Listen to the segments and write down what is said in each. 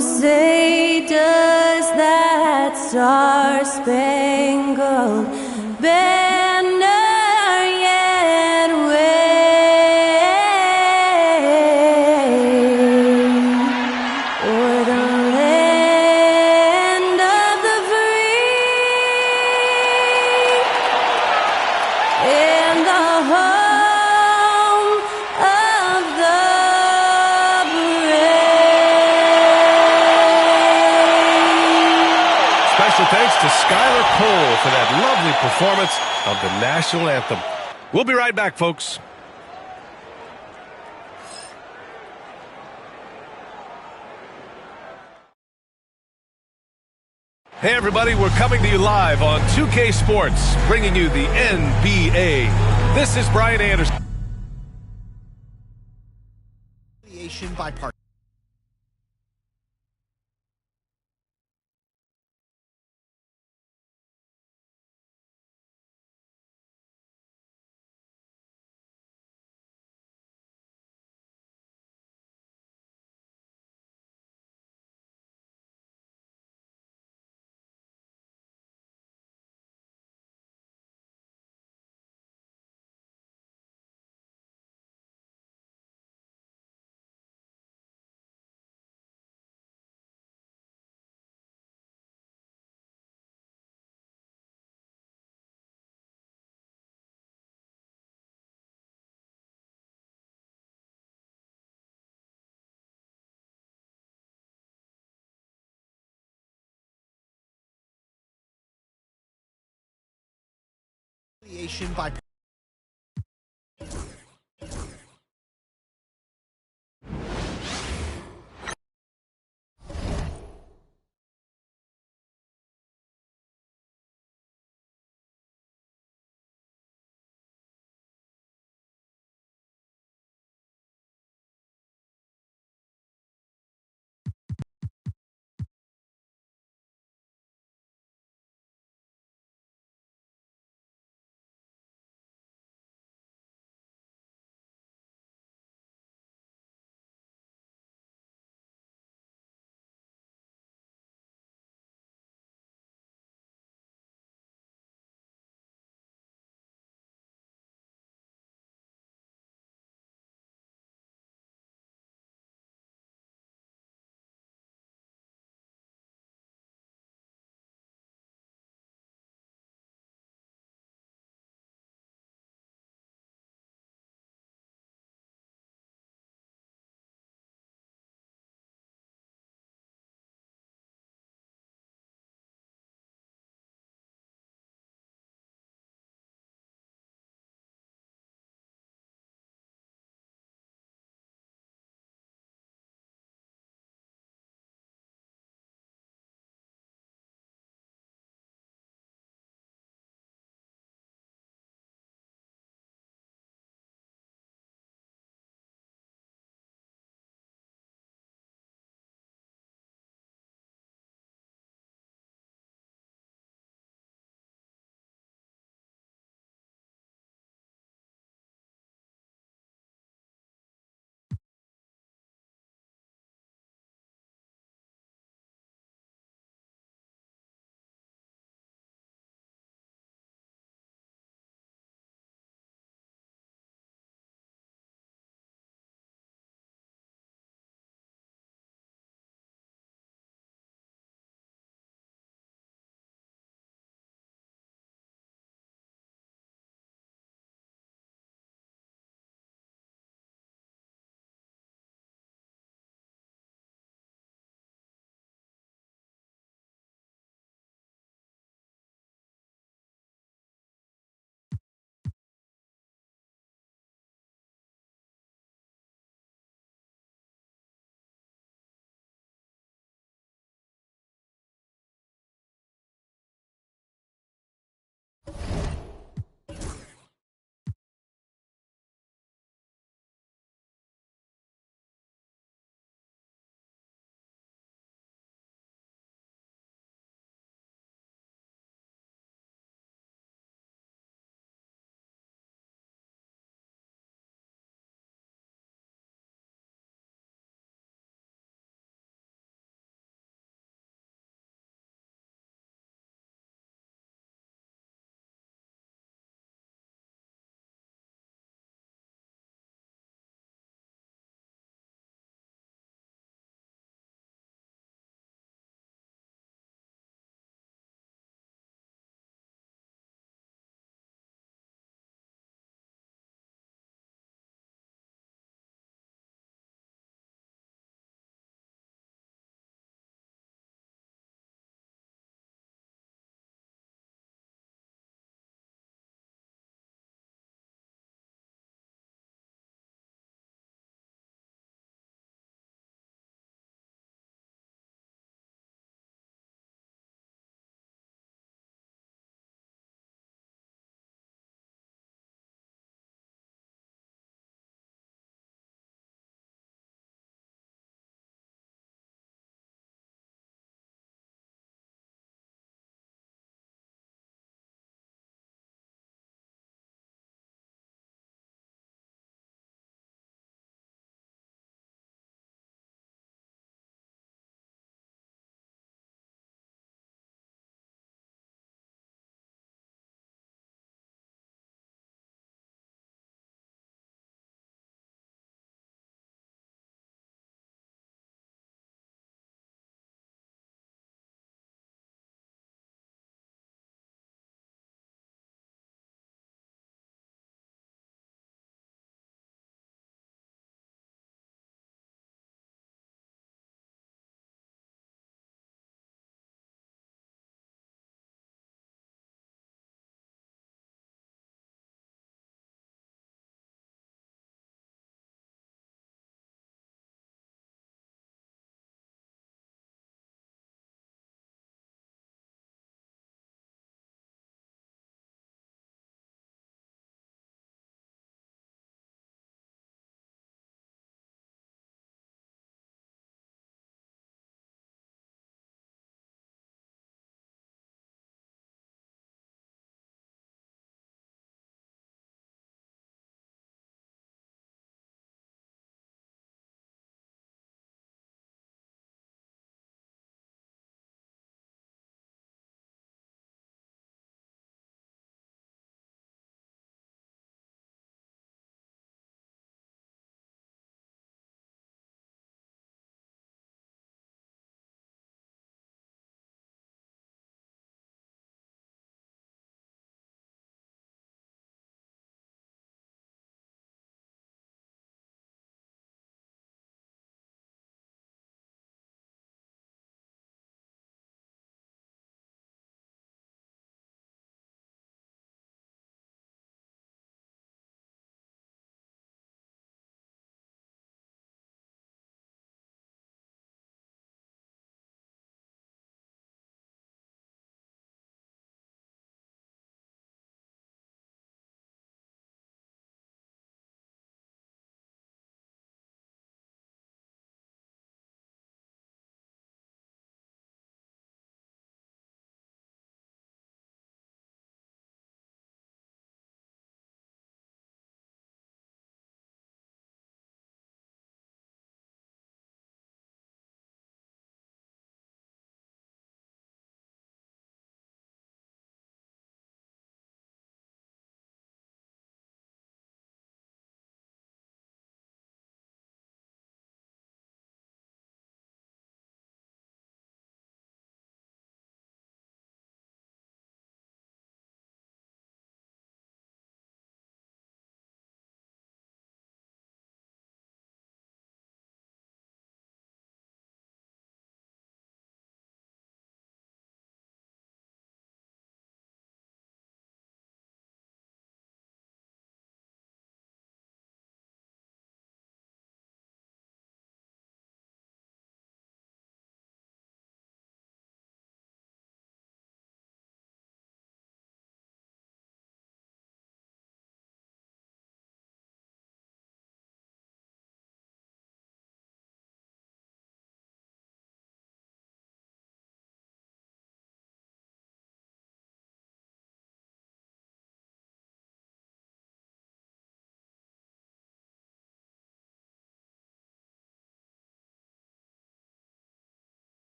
say, does that star-spangled banner yet wave o'er the land of the free and the home of the brave? Special thanks to Skylar Cole for that lovely performance of the national anthem. We'll be right back, folks. Hey, everybody, we're coming to you live on 2K Sports, bringing you the NBA. This is Brian Anderson. By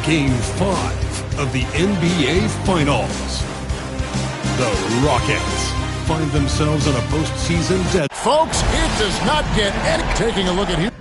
Game 5 of the NBA Finals. The Rockets find themselves on a postseason dead. Folks, it does not get any. Taking a look at here.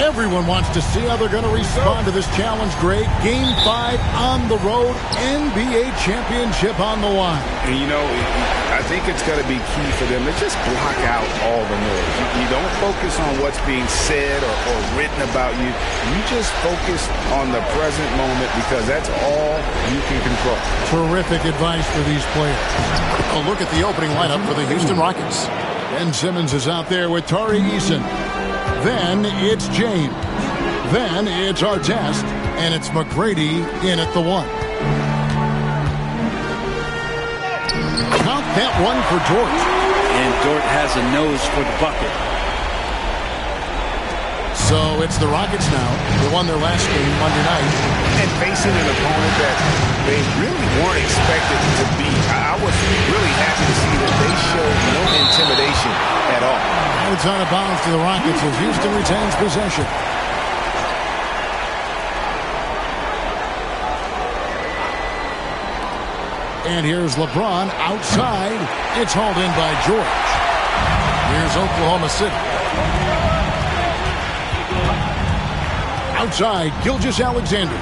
Everyone wants to see how they're going to respond to this challenge. Great. Game 5 on the road. NBA championship on the line. And, you know, I think it's going to be key for them to just block out all the noise. You don't focus on what's being said or written about you. You just focus on the present moment because that's all you can control. Terrific advice for these players. A look at the opening lineup for the Houston Rockets. Ben Simmons is out there with Tari Eason. Then it's James. Then it's Artest. And it's McGrady in at the 1. Count that one for Dort. And Dort has a nose for the bucket. So it's the Rockets now. They won their last game Monday night. And facing an opponent that they really weren't expected to beat. I was really happy to see that they showed no intimidation at all. It's out of bounds to the Rockets as Houston retains possession. And here's LeBron outside. It's hauled in by George. Here's Oklahoma City. Outside, Gilgeous-Alexander.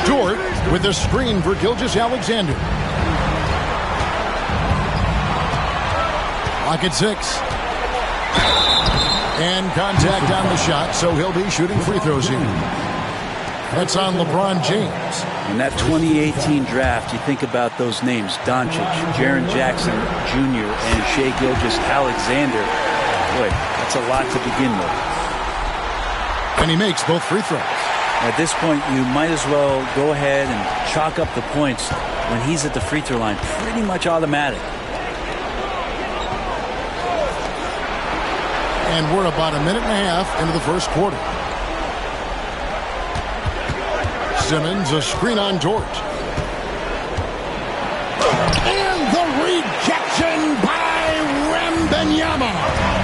Dort with a screen for Gilgeous-Alexander. Clock at 6. And contact on the shot, so he'll be shooting free throws here. That's on LeBron James. In that 2018 draft, you think about those names, Doncic, Jaren Jackson Jr., and Shai Gilgeous-Alexander. Boy, that's a lot to begin with. And he makes both free throws. At this point, you might as well go ahead and chalk up the points when he's at the free throw line. Pretty much automatic. And we're about a minute and a half into the first quarter. Simmons, a screen on Dort. And the rejection by Wembanyama.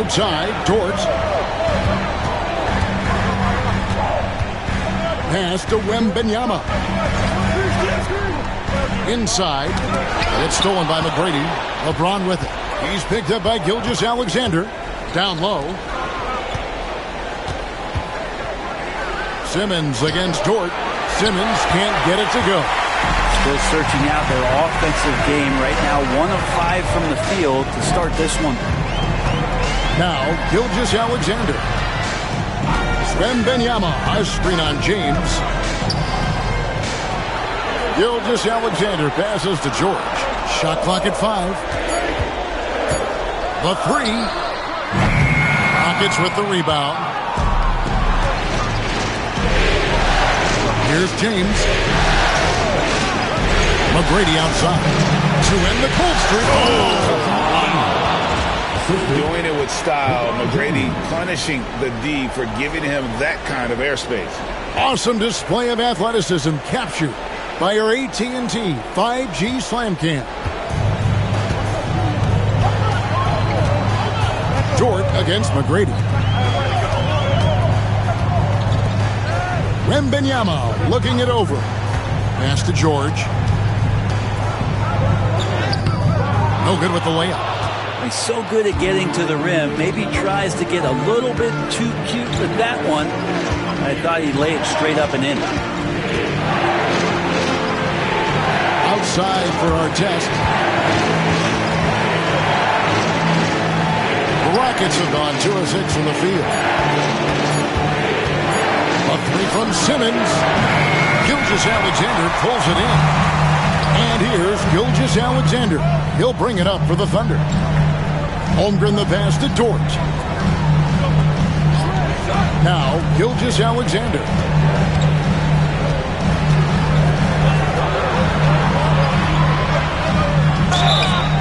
Outside, Dort. Pass to Wembanyama. Inside. And it's stolen by McGrady. LeBron with it. He's picked up by Gilgeous-Alexander. Down low. Simmons against Dort. Simmons can't get it to go. Still searching out their offensive game right now. 1 of 5 from the field to start this one. Now, Gilgeous-Alexander. Wembanyama, a screen on James. Gilgeous-Alexander passes to George. Shot clock at 5. The 3. Rockets with the rebound. Here's James. McGrady outside to end the cold streak. Doing it with style. McGrady punishing the D for giving him that kind of airspace. Awesome display of athleticism captured by your AT&T 5G Slam Cam. Dort against McGrady. Wembanyama looking it over. Pass to George. No good with the layup. He's so good at getting to the rim. Maybe tries to get a little bit too cute with that one. I thought he'd lay it straight up and in. Outside for our test. The Rockets have gone 2 of 6 from the field. A 3 from Simmons. Gilgeous-Alexander pulls it in. And here's Gilgeous-Alexander. He'll bring it up for the Thunder. Holmgren the pass to Dort. Now, Gilgeous-Alexander.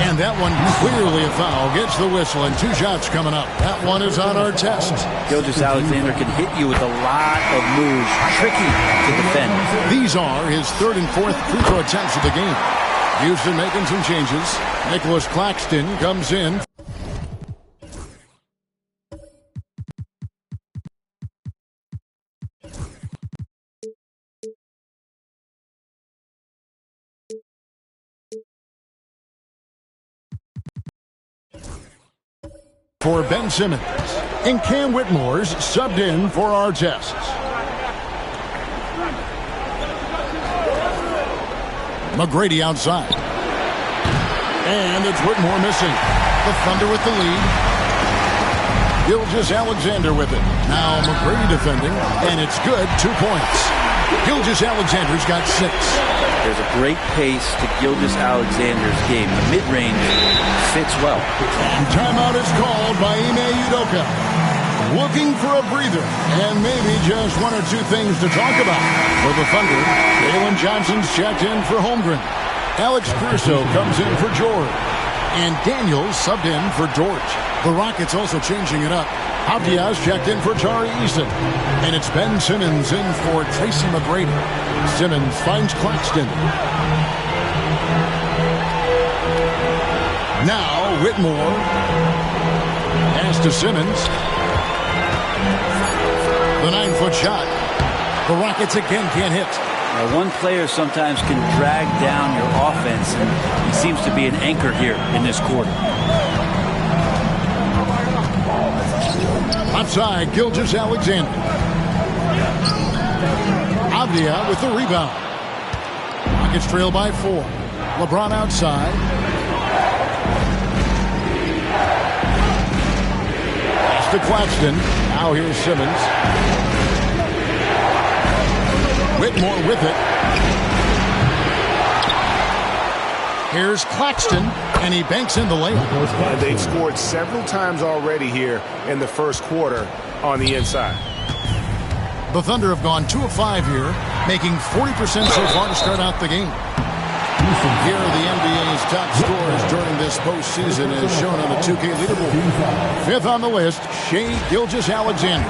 And that one clearly a foul. Gets the whistle and 2 shots coming up. That one is on our test. Gilgeous-Alexander can hit you with a lot of moves. Tricky to defend. These are his 3rd and 4th free throw attempts of the game. Houston making some changes. Nicholas Claxton comes in. For Ben Simmons. And Cam Whitmore's subbed in for our tests. McGrady outside. And it's Whitmore missing. The Thunder with the lead. Gilgeous-Alexander with it. Now McGrady defending. And it's good. 2 points. Gilgeous-Alexander's got 6. There's a great pace to Gilgeous-Alexander's game. The mid-range fits well. And timeout is called by Ime Udoka. Looking for a breather and maybe just 1 or 2 things to talk about. For the Thunder, Jalen Johnson's checked in for Holmgren. Alex Caruso comes in for George. And Daniels subbed in for Dort. The Rockets also changing it up. Avdia's checked in for Tari Eason. And it's Ben Simmons in for Tracy McGrady. Simmons finds Claxton. Now Whitmore. Pass to Simmons. The 9-foot shot. The Rockets again can't hit. Now, one player sometimes can drag down your offense, and he seems to be an anchor here in this quarter. Outside, Gilgeous-Alexander. Avdia with the rebound. Rockets trail by 4. LeBron outside. Pass to Claxton. Now here's Simmons. Whitmore with it. Here's Claxton, and he banks in the layup. And they've scored several times already here in the first quarter on the inside. The Thunder have gone 2 of 5 here, making 40% so far to start out the game. Here are the NBA's top scorers during this postseason as shown on the 2K leaderboard. 5th on the list, Shai Gilgeous-Alexander.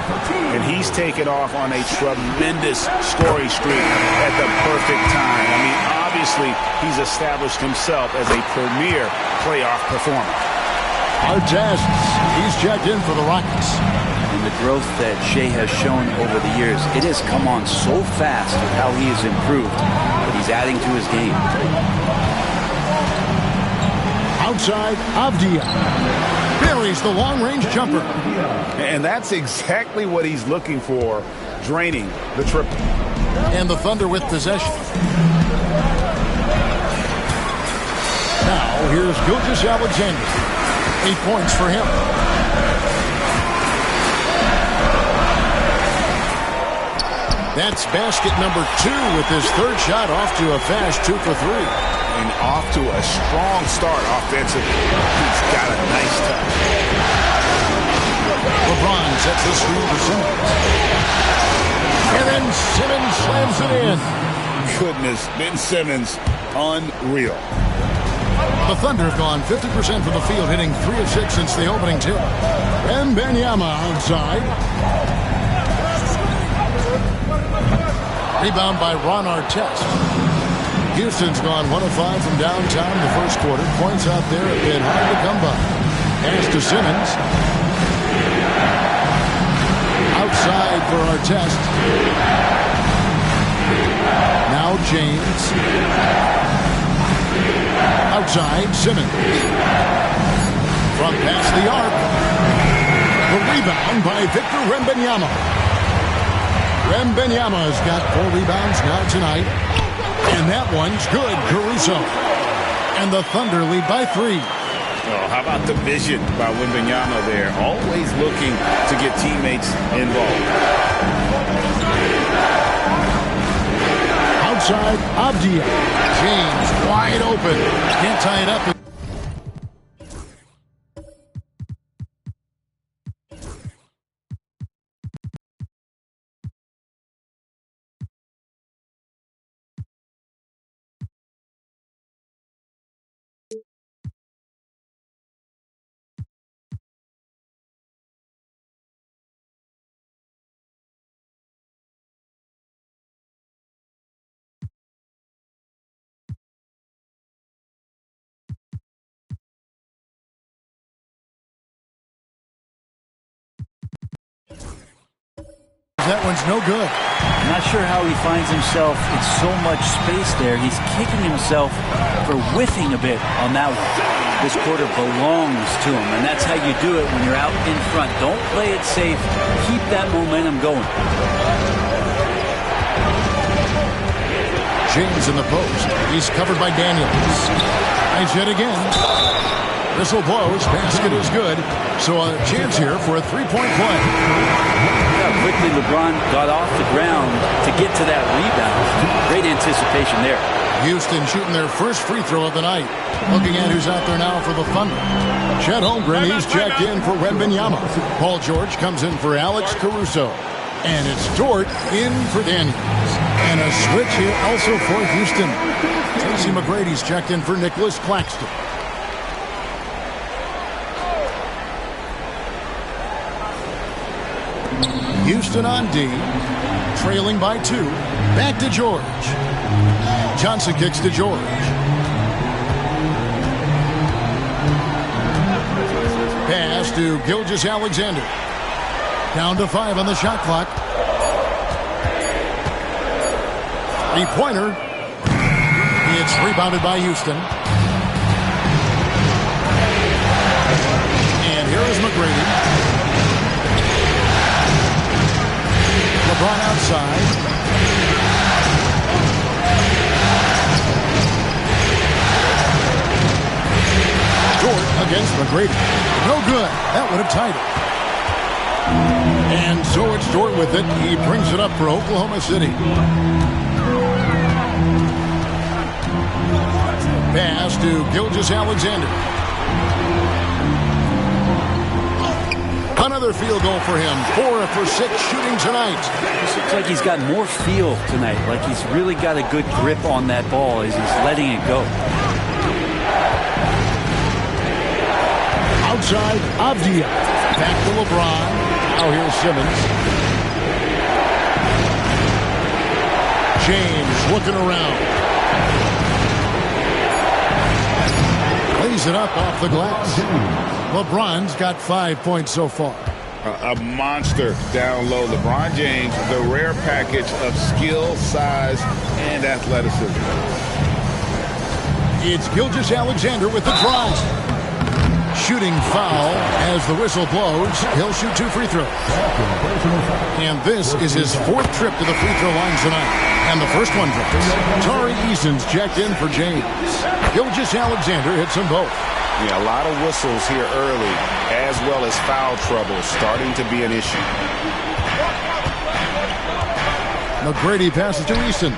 And he's taken off on a tremendous scoring streak at the perfect time. I mean, obviously, he's established himself as a premier playoff performer. Artest, he's checked in for the Rockets. And the growth that Shai has shown over the years, it has come on so fast with how he has improved, but he's adding to his game. Outside, Avdia buries the long-range jumper. And that's exactly what he's looking for, draining the triple. And the Thunder with possession. here's Gilgeous-Alexander. 8 points for him. That's basket number 2 with his third shot off to a fast 2 for 3. And off to a strong start offensively. He's got a nice touch. LeBron sets the screen for Simmons. And then Simmons slams it in. Goodness, Ben Simmons, unreal. The Thunder have gone 50% from the field, hitting 3 of 6 since the opening tip. Wembanyama outside. Rebound by Ron Artest. Houston's gone 1 of 5 from downtown in the first quarter. Points out there have been hard to come by. Pass to Simmons. Outside for Artest. Now James. Outside, Simmons. From past the arc. The rebound by Victor Wembanyama. Wembanyama's got 4 rebounds now tonight. And that one's good, Caruso. And the Thunder lead by 3. Oh, how about the vision by Wembanyama there? Always looking to get teammates involved. Outside, Abdia. James wide open. Can't tie it up. That one's no good. I'm not sure how he finds himself in so much space there. He's kicking himself for whiffing a bit on that one. This quarter belongs to him, and that's how you do it when you're out in front. Don't play it safe. Keep that momentum going. James in the post. He's covered by Daniels. Nice hit again. Whistle blows. Basket is good. So a chance here for a 3-point play. How quickly LeBron got off the ground to get to that rebound. Great anticipation there. Houston shooting their first free throw of the night. Looking at who's out there now for the Thunder. Chet Holmgren, he's checked in for Wembanyama. Paul George comes in for Alex Caruso. And it's Dort in for Daniels. And a switch here also for Houston. Tracy McGrady's checked in for Nicholas Claxton. Houston on D, trailing by 2. Back to George. Johnson kicks to George. Pass to Gilgeous-Alexander. Down to 5 on the shot clock. 3-pointer. It's rebounded by Houston. And here is McGrady. LeBron outside. Dort against McGrady. No good. That would have tied it. And so it's Dort with it. He brings it up for Oklahoma City. Pass to Gilgeous-Alexander. Another field goal for him. 4 for 6 shooting tonight. This looks like he's got more feel tonight. Like he's really got a good grip on that ball as he's letting it go. Outside, Abdia. Back to LeBron. Now here's Simmons. James looking around. Lays it up off the glass. LeBron's got 5 points so far. A monster down low. LeBron James, the rare package of skill, size, and athleticism. It's Gilgeous-Alexander with the drive. Shooting foul as the whistle blows. He'll shoot 2 free throws. And this is his 4th trip to the free throw line tonight. And the first one drops. Tari Eason's checked in for James. Gilgeous-Alexander hits them both. Yeah, a lot of whistles here early, as well as foul trouble starting to be an issue. McGrady passes to Eason.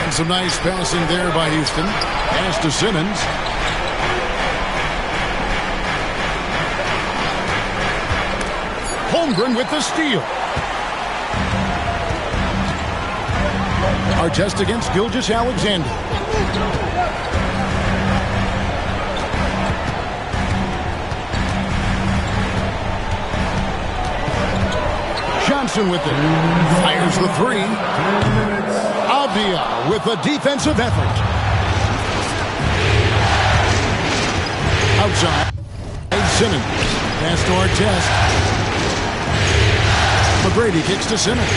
And some nice passing there by Houston. Pass to Simmons. Holmgren with the steal. Artest against Gilgeous-Alexander. Johnson with it. Fires the three. Avdia with a defensive effort. Outside. Simmons. Pass to Artest. McGrady kicks to Simmons.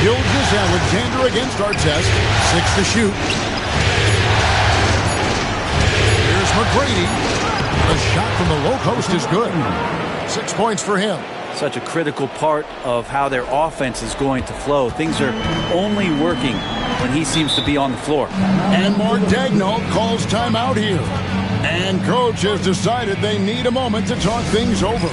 Gilgeous-Alexander against Artest. 6 to shoot. Here's McGrady. The shot from the low post is good. 6 points for him. Such a critical part of how their offense is going to flow. Things are only working when he seems to be on the floor. And Mark Daigneault calls timeout here. And coach has decided they need a moment to talk things over.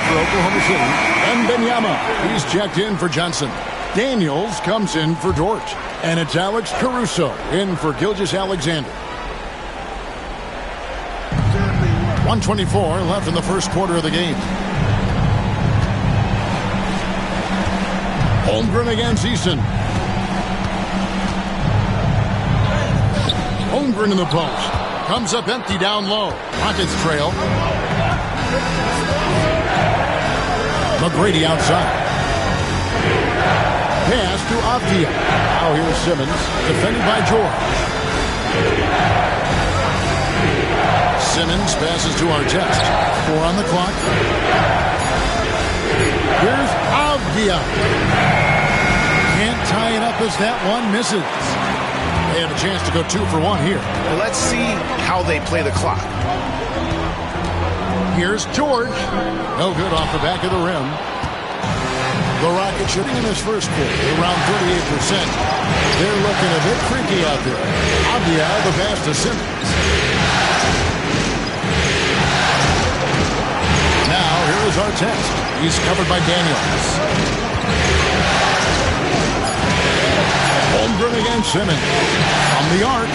For Oklahoma City. And Benyama. He's checked in for Johnson. Daniels comes in for Dort. And it's Alex Caruso in for Gilgeous-Alexander. 1:24 left in the first quarter of the game. Holmgren against Eason. Holmgren in the post. Comes up empty down low. Rockets trail. McGrady outside. Pass to Avdia. Now here's Simmons. Defended by George. Simmons passes to Artest. 4 on the clock. Here's Avdia. Can't tie it up as that one misses. They have a chance to go 2 for 1 here. Well, let's see how they play the clock. Here's George. No good off the back of the rim. The Rockets shooting in this first quarter around 38%. They're looking a bit freaky out there. Avdia the pass to Simmons. Now here is Artest. He's covered by Daniels. Holmgren against Simmons. From the arc.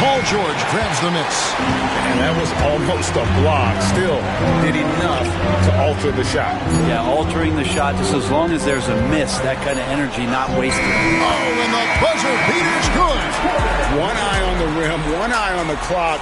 Paul George grabs the miss. And that was almost a block. Still did enough to alter the shot. Yeah, altering the shot just as long as there's a miss. That kind of energy not wasted. Oh, and the buzzer beater's good. One eye on the rim, one eye on the clock.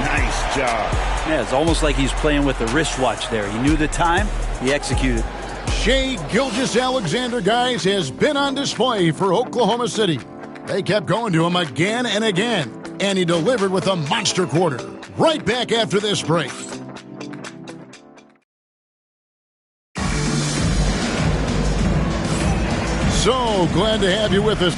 Nice job. Yeah, it's almost like he's playing with the wristwatch there. He knew the time, he executed. Shai Gilgeous-Alexander, guys, has been on display for Oklahoma City. They kept going to him again and again, and he delivered with a monster quarter. Right back after this break. So glad to have you with us.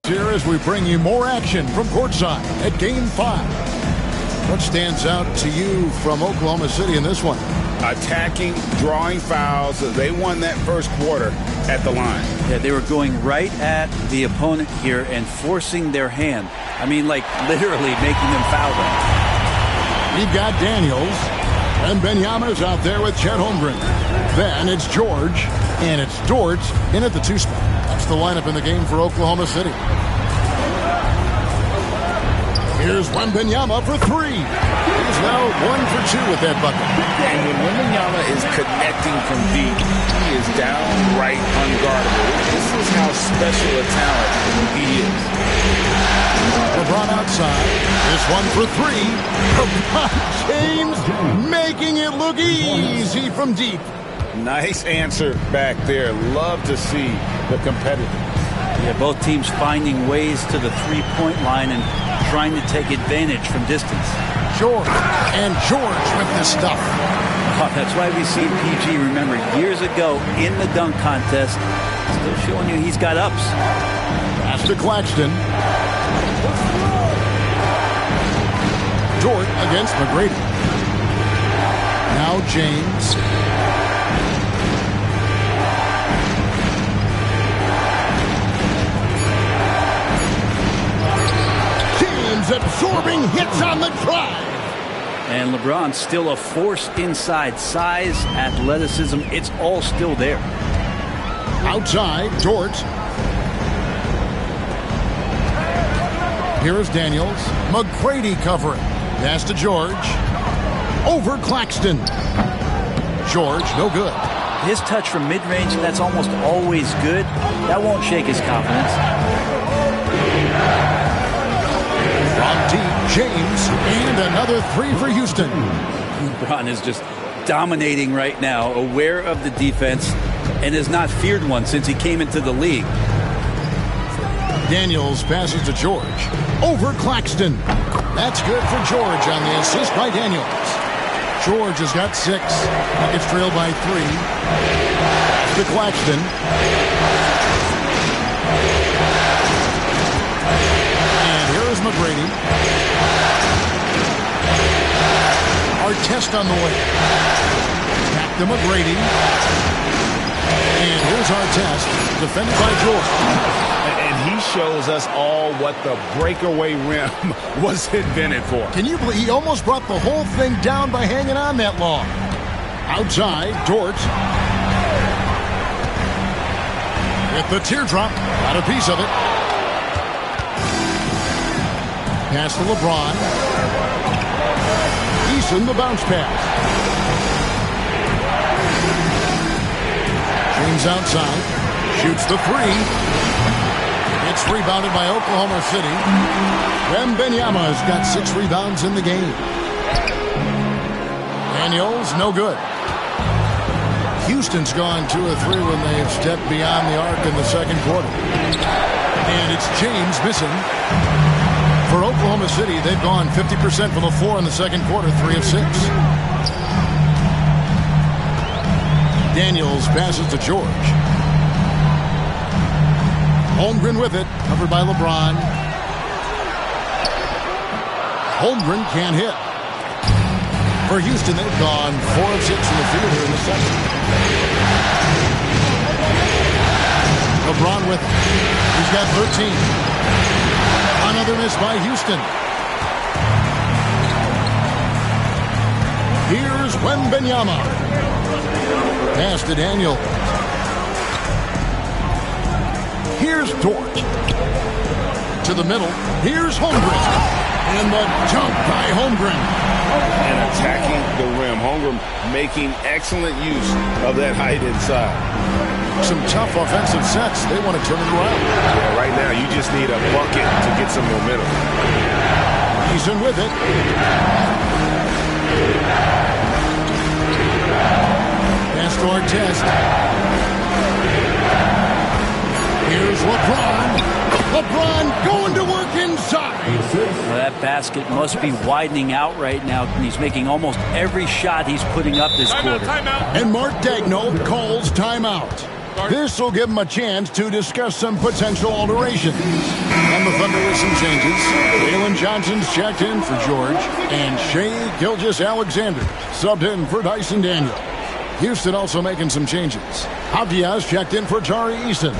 Here as we bring you more action from courtside at Game 5. What stands out to you from Oklahoma City in this one? Attacking, drawing fouls. They won that first quarter at the line. Yeah, they were going right at the opponent here and forcing their hand. I mean, like literally making them foul them. We've got Daniels, and Benyama's out there with Chet Holmgren. Then it's George, and it's Dort in at the 2 spot. That's the lineup in the game for Oklahoma City. Here's Wembanyama for 3. He's now 1 for 2 with that bucket. And when Wembanyama is connecting from deep, he is downright unguardable. This is how special a talent he is. LeBron outside. This one for 3. LeBron James making it look easy from deep. Nice answer back there. Love to see the competitor. Yeah, both teams finding ways to the three-point line and trying to take advantage from distance. George with this stuff. Oh, that's why we see PG, remember, years ago in the dunk contest, still showing you he's got ups. Pass to Claxton. Dort against McGrady. Now James. James absorbing hits on the drive. And LeBron's still a force inside. Size, athleticism, it's all still there. Outside, Dort. Here is Daniels. McGrady covering. Pass to George. Over Claxton. George, no good. His touch from mid-range, that's almost always good. That won't shake his confidence. From deep, James, and another three for Houston. LeBron is just dominating right now, aware of the defense, and has not feared one since he came into the league. Daniels passes to George. Over Claxton. That's good for George on the assist by Daniels. George has got 6. Nuggets trail by 3. To Claxton. And here is McGrady. Artest on the way. Back to McGrady. And here's Artest, defended by George. He shows us all what the breakaway rim was invented for. Can you believe he almost brought the whole thing down by hanging on that long? Outside, Dort. With the teardrop, got a piece of it. Pass to LeBron. Eason, the bounce pass. James outside, shoots the 3. It's rebounded by Oklahoma City. Wembanyama's got 6 rebounds in the game. Daniels, no good. Houston's gone 2 of 3 when they've stepped beyond the arc in the second quarter. And it's James missing. For Oklahoma City, they've gone 50% from the floor in the second quarter, 3 of 6. Daniels passes to George. Holmgren with it, covered by LeBron. Holmgren can't hit. For Houston, they've gone 4 of 6 in the field here in the second. LeBron with it. He's got 13. Another miss by Houston. Here's Wembanyama. Pass to Daniel. Here's Dort. To the middle. Here's Holmgren. And the dunk by Holmgren. And attacking the rim. Holmgren making excellent use of that height inside. Some tough offensive sets. They want to turn it around. Yeah, right now you just need a bucket to get some momentum. Eason with it. Pass to Artest. Here's LeBron. LeBron going to work inside. Well, that basket must be widening out right now. And he's making almost every shot he's putting up this quarter. And Mark Daigneault calls timeout. This will give him a chance to discuss some potential alterations. And the Thunder with some changes. Jalen Johnson's checked in for George. And Shai Gilgeous-Alexander subbed in for Dyson Daniel. Houston also making some changes. Avdia's checked in for Tari Eason.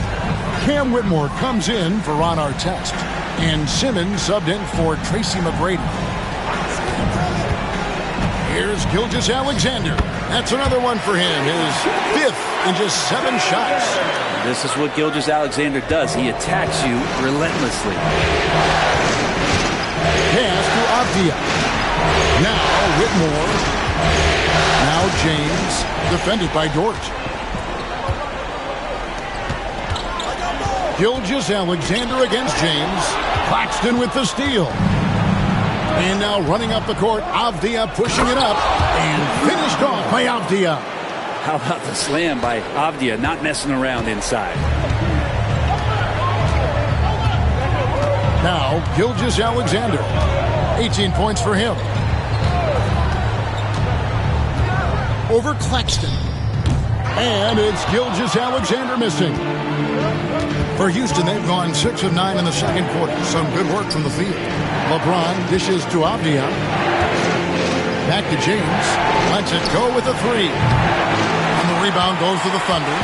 Cam Whitmore comes in for Ron Artest. And Simmons subbed in for Tracy McGrady. Here's Gilgeous-Alexander. That's another one for him. His 5th in just 7 shots. This is what Gilgeous-Alexander does. He attacks you relentlessly. Pass to Avdia. Now Whitmore. Now James. Defended by Dort. Gilgeous-Alexander against James. Claxton with the steal. And now running up the court, Avdia pushing it up. And finished off by Avdia. How about the slam by Avdia, not messing around inside. Now, Gilgeous-Alexander. 18 points for him. Over Claxton. And it's Gilgeous-Alexander missing. For Houston, they've gone 6 of 9 in the second quarter. Some good work from the field. LeBron dishes to Avdia. Back to James. Lets it go with a 3. And the rebound goes to the Thunder.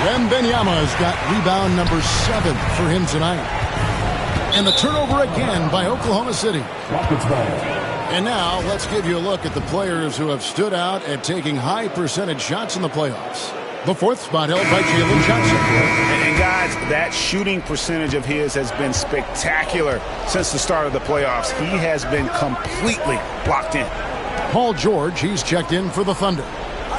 Wembanyama's got rebound number 7 for him tonight. And the turnover again by Oklahoma City. And now let's give you a look at the players who have stood out at taking high percentage shots in the playoffs. The fourth spot held by Jalen Johnson. And guys, that shooting percentage of his has been spectacular since the start of the playoffs. He has been completely locked in. Paul George, he's checked in for the Thunder.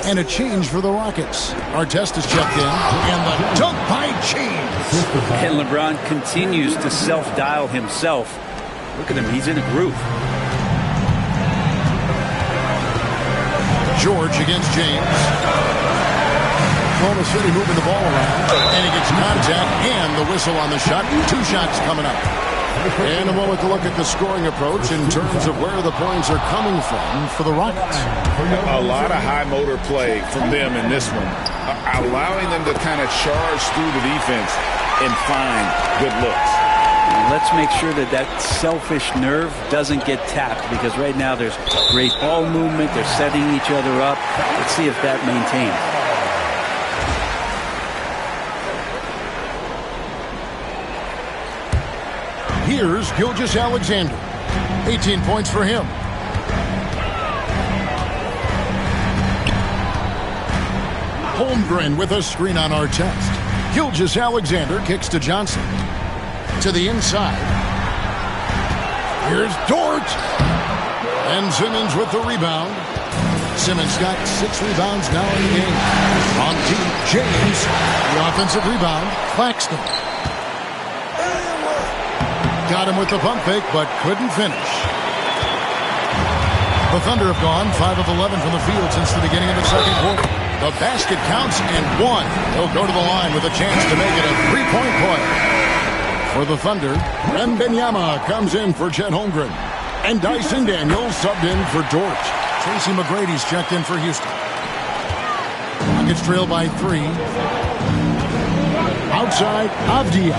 And a change for the Rockets. Artest is checked in. And the dunk by James. And LeBron continues to self-dial himself. Look at him, he's in a groove. George against James. Oklahoma City moving the ball around. And he gets contact and the whistle on the shot. 2 shots coming up. And a moment to look at the scoring approach in terms of where the points are coming from for the Rockets. A lot of high motor play from them in this one, allowing them to kind of charge through the defense and find good looks. And let's make sure that that selfish nerve doesn't get tapped, because right now there's great ball movement. They're setting each other up. Let's see if that maintains. Here's Gilgeous-Alexander. 18 points for him. Holmgren with a screen on Artest. Gilgeous-Alexander kicks to Johnson. To the inside. Here's Dort. And Simmons with the rebound. Simmons got 6 rebounds now in the game. On deep, James. The offensive rebound. Claxton. Got him with the pump fake, but couldn't finish. The Thunder have gone 5 of 11 from the field since the beginning of the second quarter. The basket counts and 1. He'll go to the line with a chance to make it a 3-point play. For the Thunder, Wembanyama comes in for Chet Holmgren. And Dyson Daniels subbed in for Dort. Tracy McGrady's checked in for Houston. Rockets trail by 3. Outside, Avdia.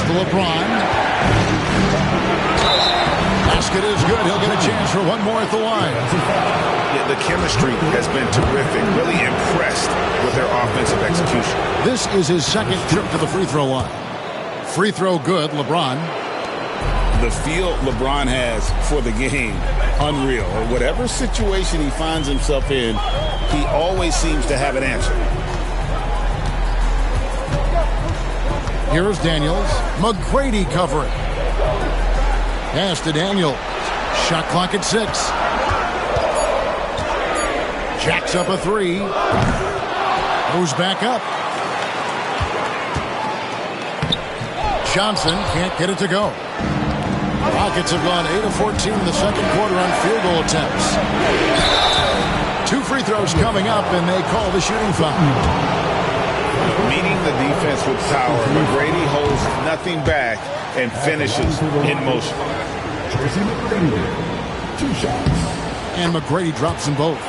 To LeBron. Basket is good. He'll get a chance for one more at the line. Yeah, the chemistry has been terrific. Really impressed with their offensive execution. This is his second trip to the free throw line. Free throw good, LeBron. The feel LeBron has for the game, unreal. Whatever situation he finds himself in, he always seems to have an answer. Here's Daniels. McGrady covering. Pass to Daniels. Shot clock at 6. Jacks up a 3. Goes back up. Johnson can't get it to go. Rockets have gone 8 of 14 in the second quarter on field goal attempts. 2 free throws coming up, and they call the shooting foul. Meeting the defense with power, McGrady holds nothing back and finishes in motion. And McGrady drops them both.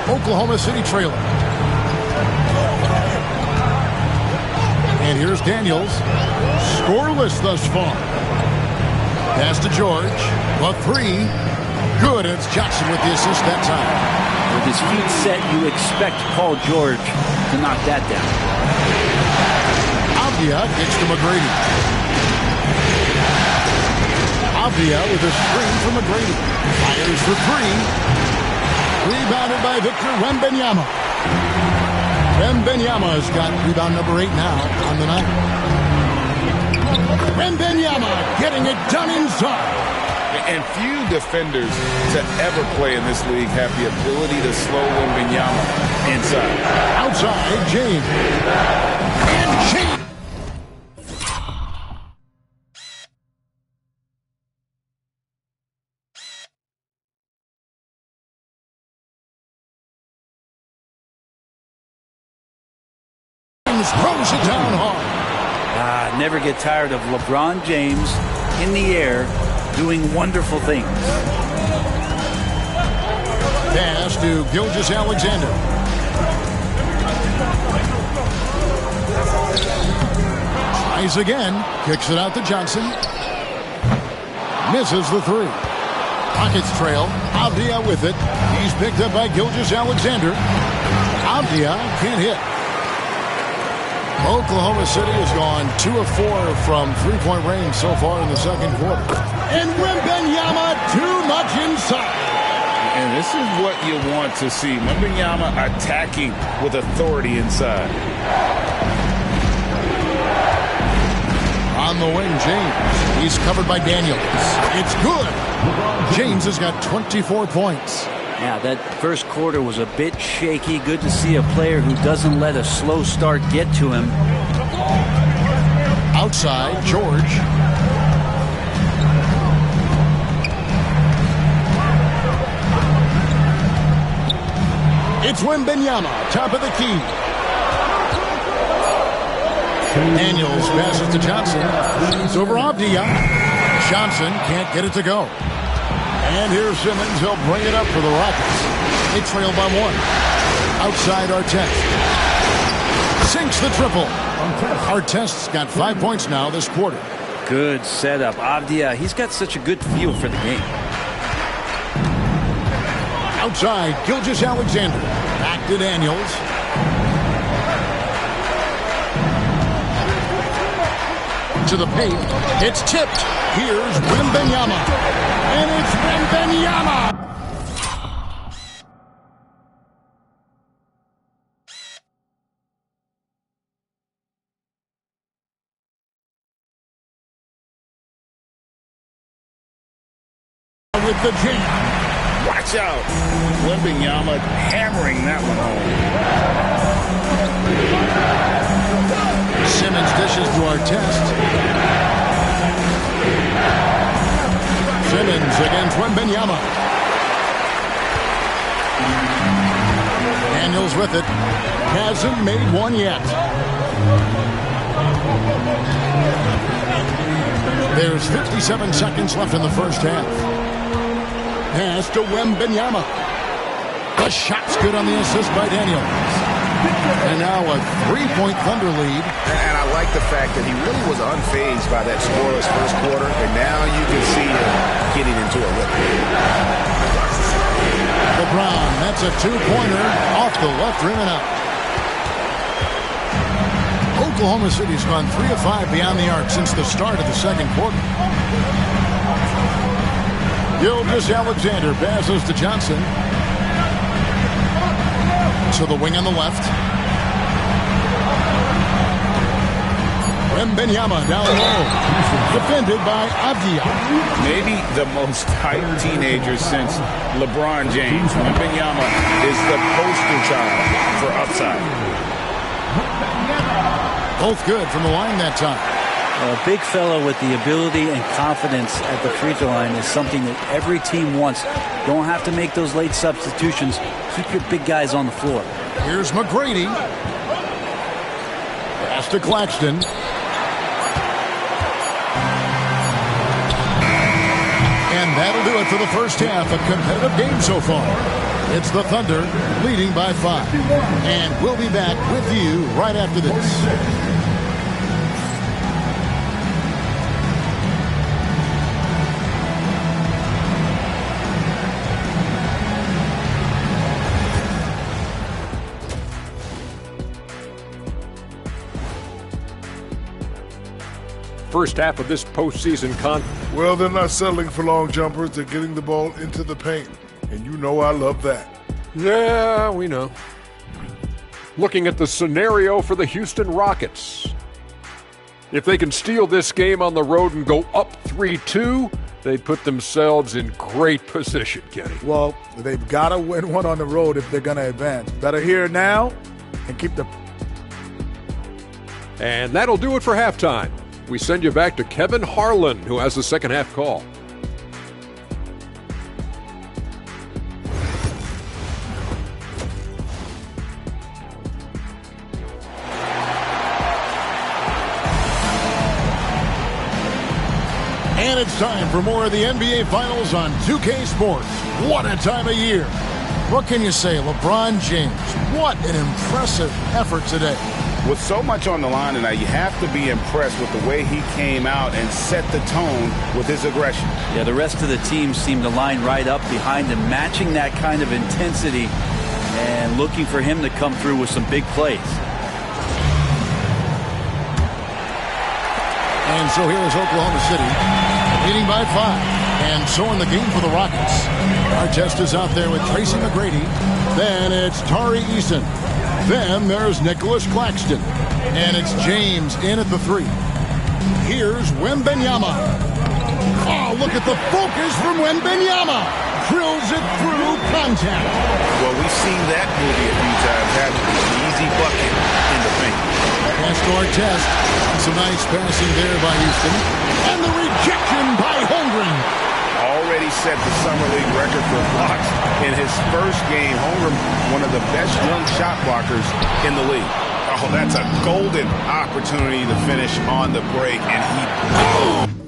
Oklahoma City trailing. And here's Daniels. Scoreless thus far. Pass to George. A 3. Good. It's Johnson with the assist that time. With his feet set, you expect Paul George to knock that down. Avdia gets to McGrady. Avdia with a screen from McGrady. Fires for 3. Rebounded by Victor Wembanyama. Wembanyama's got rebound number 8 now on the night. Wembanyama getting it done inside. And few defenders to ever play in this league have the ability to slow Wembanyama inside. Outside, James. And James. Simmons throws it down hard. Never get tired of LeBron James in the air doing wonderful things. Pass to Gilgeous-Alexander. Tries again. Kicks it out to Johnson. Misses the three. Rockets trail. Avdia with it. He's picked up by Gilgeous-Alexander. Avdia can't hit. Oklahoma City has gone 2 of 4 from three-point range so far in the second quarter. And Wembanyama too much inside. And this is what you want to see. Wembanyama attacking with authority inside. On the wing, James. He's covered by Daniels. It's good. James has got 24 points. Yeah, that first quarter was a bit shaky. Good to see a player who doesn't let a slow start get to him. Outside, George. It's Wembanyama, top of the key. Daniels passes to Johnson. It's over Avdia. Johnson can't get it to go. And here's Simmons. He'll bring it up for the Rockets. They trail by 1. Outside Artest. Sinks the triple. Artest's got 5 points now this quarter. Good setup. Avdia, he's got such a good feel for the game. Outside, Gilgeous-Alexander. Back to Daniels. To the paint. It's tipped. Here's Wembanyama. And it's Wembanyama. With the jam. Watch out. Wembanyama hammering that one home. Simmons dishes to Artest. Simmons against Wembanyama. Daniels with it. Hasn't made one yet. There's 57 seconds left in the first half. Pass to Wembanyama. The shot's good on the assist by Daniels. And now a 3-point Thunder lead. And I like the fact that he really was unfazed by that scoreless first quarter. And now you can see him getting into a rhythm. LeBron, that's a 2-pointer off the left rim and out. Oklahoma City's gone 3 of 5 beyond the arc since the start of the second quarter. Gilgeous-Alexander passes to Johnson. To the wing on the left. Wembanyama down low. Defended by Avdia. Maybe the most hyped teenager since LeBron James. Wembanyama is the poster child for upside. Both good from the line that time. A big fellow with the ability and confidence at the free throw line is something that every team wants. Don't have to make those late substitutions. Keep your big guys on the floor. Here's McGrady. Pass to Claxton. And that'll do it for the first half. A competitive game so far. It's the Thunder leading by 5. And we'll be back with you right after this. First half of this postseason Well, they're not settling for long jumpers. They're getting the ball into the paint. And you know I love that. Yeah, we know. Looking at the scenario for the Houston Rockets. If they can steal this game on the road and go up 3-2, they put themselves in great position, Kenny. Well, they've got to win one on the road if they're going to advance. Better here now and keep the... And that'll do it for halftime. We send you back to Kevin Harlan, who has the second half call. it's time for more of the NBA Finals on 2K Sports. What a time of year. What can you say? LeBron James, what an impressive effort today. With so much on the line tonight, you have to be impressed with the way he came out and set the tone with his aggression. Yeah, the rest of the team seemed to line right up behind him, matching that kind of intensity and looking for him to come through with some big plays. And so here is Oklahoma City, leading by 5. And so in the game for the Rockets. Artest is out there with Tracy McGrady. Then it's Tari Eason. Then there's Nicholas Claxton. And it's James in at the 3. Here's Wembanyama. Oh, look at the focus from Wembanyama. Drills it through contact. Well, we've seen that movie a few times, haven't we? An easy bucket in the paint. Pass to Artest. Some nice passing there by Houston. And the rejection by Holmgren. Already set the Summer League record for blocks in his first game. Holmgren, one of the best young shot blockers in the league. Oh, that's a golden opportunity to finish on the break, and he...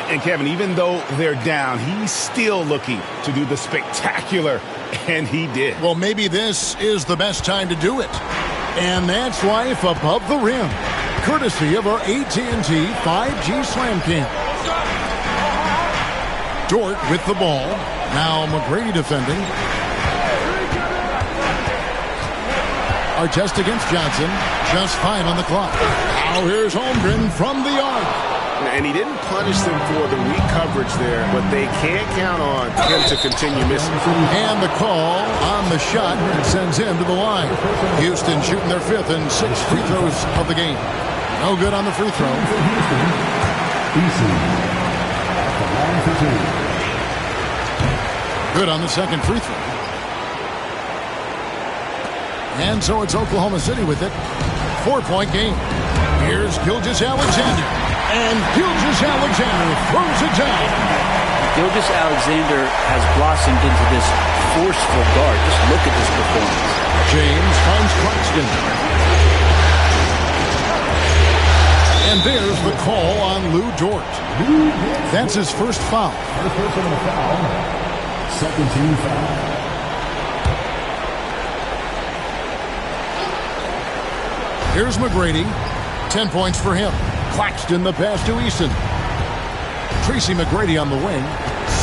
And Kevin, even though they're down, he's still looking to do the spectacular, and he did. Well, maybe this is the best time to do it. And that's Life Above the Rim, courtesy of our AT&T 5G Slam Cam. Dort with the ball. Now McGrady defending. Artest against Johnson. Just 5 on the clock. Now here's Holmgren from the arc. And he didn't punish them for the weak coverage there, but they can't count on him to continue missing. And the call on the shot sends him to the line. Houston shooting their 5th and 6th free throws of the game. No good on the free throw. Good on the second free throw. And so it's Oklahoma City with it. 4-point game. Here's Gilgeous-Alexander. And Gilgeous-Alexander throws it down. Gilgeous-Alexander has blossomed into this forceful guard. Just look at this performance. James finds Claxton. And there's the call on Lou Dort. That's his first foul. Second team foul. Here's McGrady. 10 points for him. Claxton the pass to Eason. Tracy McGrady on the wing.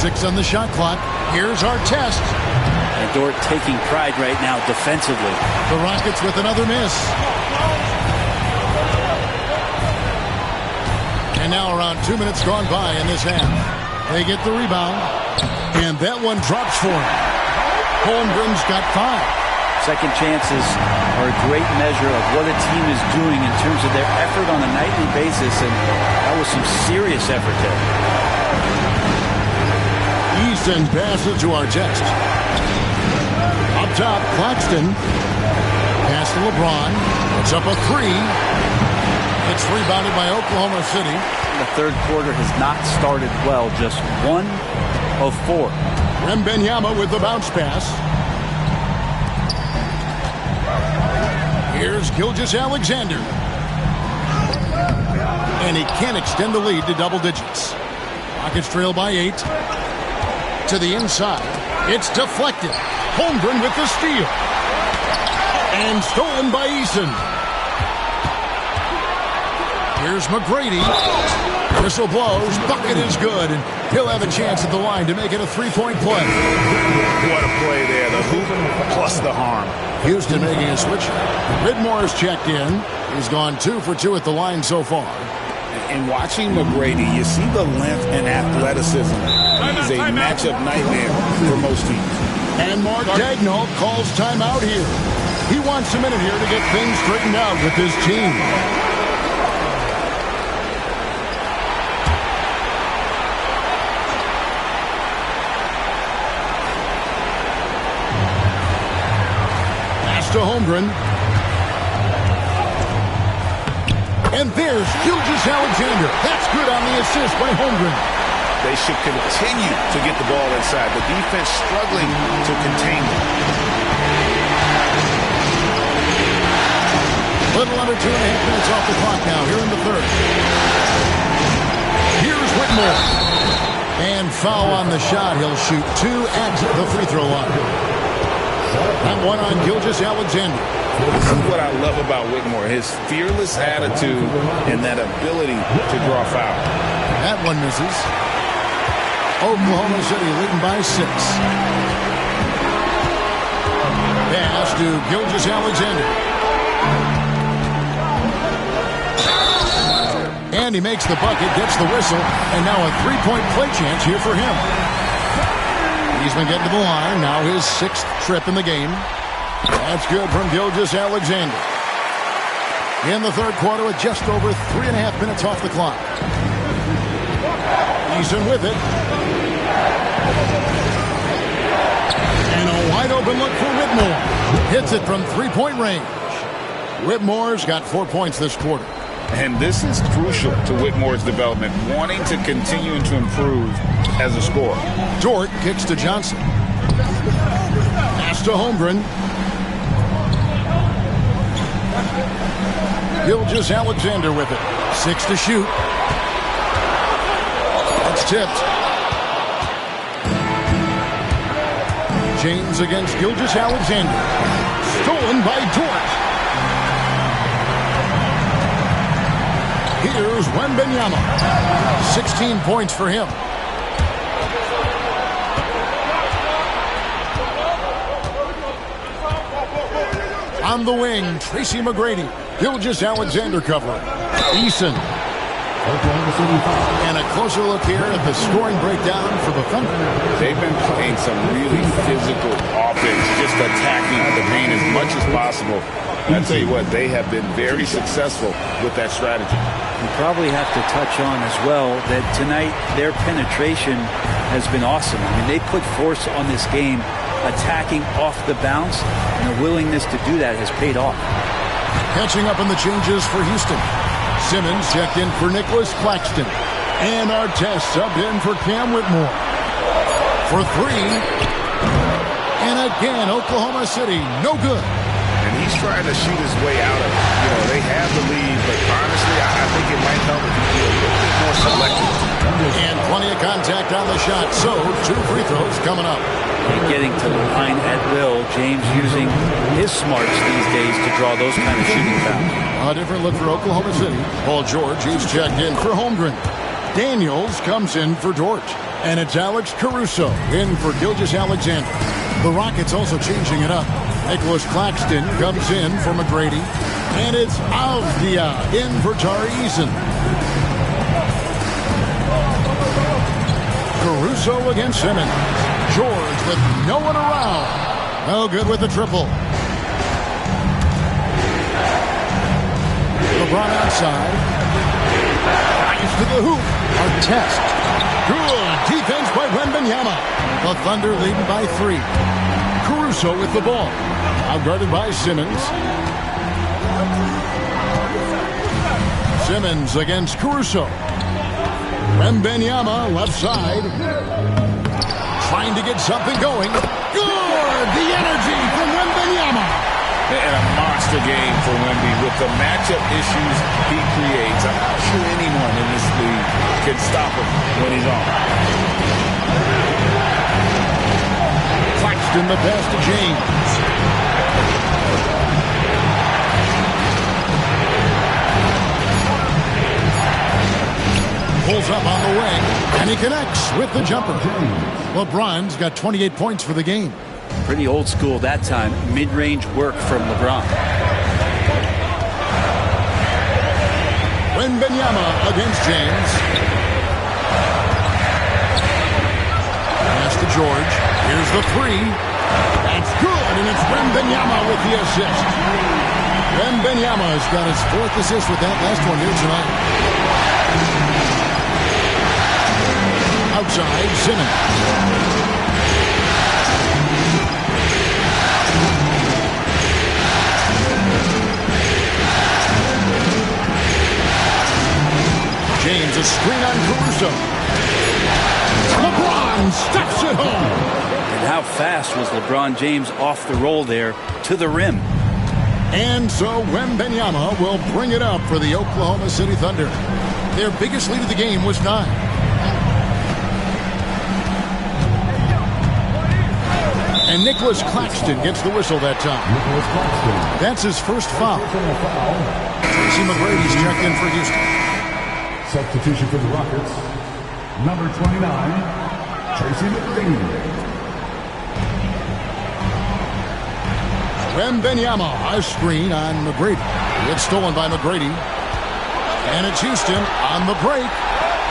6 on the shot clock. Here's Artest. And Dort taking pride right now defensively. The Rockets with another miss. And now around 2 minutes gone by in this half. They get the rebound. And that one drops for him. Holmgren's got 5. Second chances are a great measure of what a team is doing in terms of their effort on a nightly basis, and that was some serious effort there. Easton passes to Artest. Up top, Claxton. Pass to LeBron. It's up a 3. It's rebounded by Oklahoma City. The third quarter has not started well, just 1 of 4. Wembanyama with the bounce pass. Here's Gilgeous-Alexander. And he can't extend the lead to double digits. Rockets trail by 8. To the inside. It's deflected. Holmgren with the steal. And stolen by Eason. Here's McGrady. Whistle blows. Bucket is good. And he'll have a chance at the line to make it a 3-point play. What a play there. The hoop plus the harm. Houston making a switch. Ridmore's checked in. He's gone 2 for 2 at the line so far. And watching McGrady, you see the length and athleticism. He's a matchup nightmare for most teams. And Mark Daigneault calls timeout here. He wants a minute here to get things straightened out with his team. To Holmgren. And there's Gilgeous-Alexander. That's good on the assist by Holmgren. They should continue to get the ball inside. The defense struggling to contain them. Little under 2.5 minutes off the clock now here in the third. Here's Whitmore. And foul on the shot. He'll shoot 2 at the free throw line. That one on Gilgeous-Alexander. This is what I love about Whitmore, his fearless attitude and that ability to draw foul. That one misses. Oklahoma City leading by 6. Pass to Gilgeous-Alexander. And he makes the bucket, gets the whistle, and now a three-point play chance here for him. He's been getting to the line, now his 6th trip in the game. That's good from Gilgeous-Alexander. In the third quarter with just over 3.5 minutes off the clock. Eason with it. And a wide open look for Whitmore. Hits it from three-point range. Whitmore's got 4 points this quarter. And this is crucial to Whitmore's development, wanting to continue to improve as a scorer. Dort kicks to Johnson. Pass to Holmgren. Gilgeous-Alexander with it. 6 to shoot. It's tipped. James against Gilgeous-Alexander. Stolen by Dort. Here's Wembanyama. 16 points for him. On the wing, Tracy McGrady. Gilgeous-Alexander covering. Eason. And a closer look here at the scoring breakdown for the Thunder. They've been playing some really physical offense, just attacking the paint as much as possible. And I tell you what, they have been very successful with that strategy. You probably have to touch on as well that tonight their penetration has been awesome. I mean, they put force on this game, attacking off the bounce, and the willingness to do that has paid off. Catching up on the changes for Houston. Simmons checked in for Nicholas Claxton. And Artest subbed in for Cam Whitmore. For 3. And again, Oklahoma City, no good. And he's trying to shoot his way out of it. You know, they have the lead, but honestly, I think it might help if he be a little bit more selective. And plenty of contact on the shot. So, 2 free throws coming up. And getting to the line at will. James using his smarts these days to draw those kind of shooting fouls. A different look for Oklahoma City. Paul George, he's checked in for Holmgren. Daniels comes in for Dort. And it's Alex Caruso in for Gilgeous-Alexander. The Rockets also changing it up. Nicholas Claxton comes in for McGrady. And it's Avdia in for Tari Eason. Caruso against Simmons. George with no one around. No good with the triple. LeBron outside. Nice to the hoop. Artest. Good defense by Wembanyama. The Thunder leading by 3. Caruso with the ball. Outguarded by Simmons. Simmons against Caruso. Wembanyama left side. Trying to get something going. Good! The energy from Wembanyama. And a monster game for Wemby with the matchup issues he creates. I'm not sure anyone in this league can stop him when he's on. Claxton the pass to James. Pulls up on the wing, and he connects with the jumper. LeBron's got 28 points for the game. Pretty old school that time. Mid-range work from LeBron. Wembanyama against James. Pass to George. Here's the 3. That's good, and it's Wembanyama with the assist. Wembanyama's got his 4th assist with that last one here tonight. Outside, Simmons. stuffs it home. And how fast was LeBron James off the roll there to the rim? And so Wembanyama will bring it up for the Oklahoma City Thunder. Their biggest lead of the game was 9. And Nicholas Claxton gets the whistle that time. That's his first foul. Tracy McGrady's checked in for Houston. Substitution for the Rockets, number 29, Tracy McGrady. Wembanyama, a screen on McGrady. It's stolen by McGrady. And it's Houston on the break.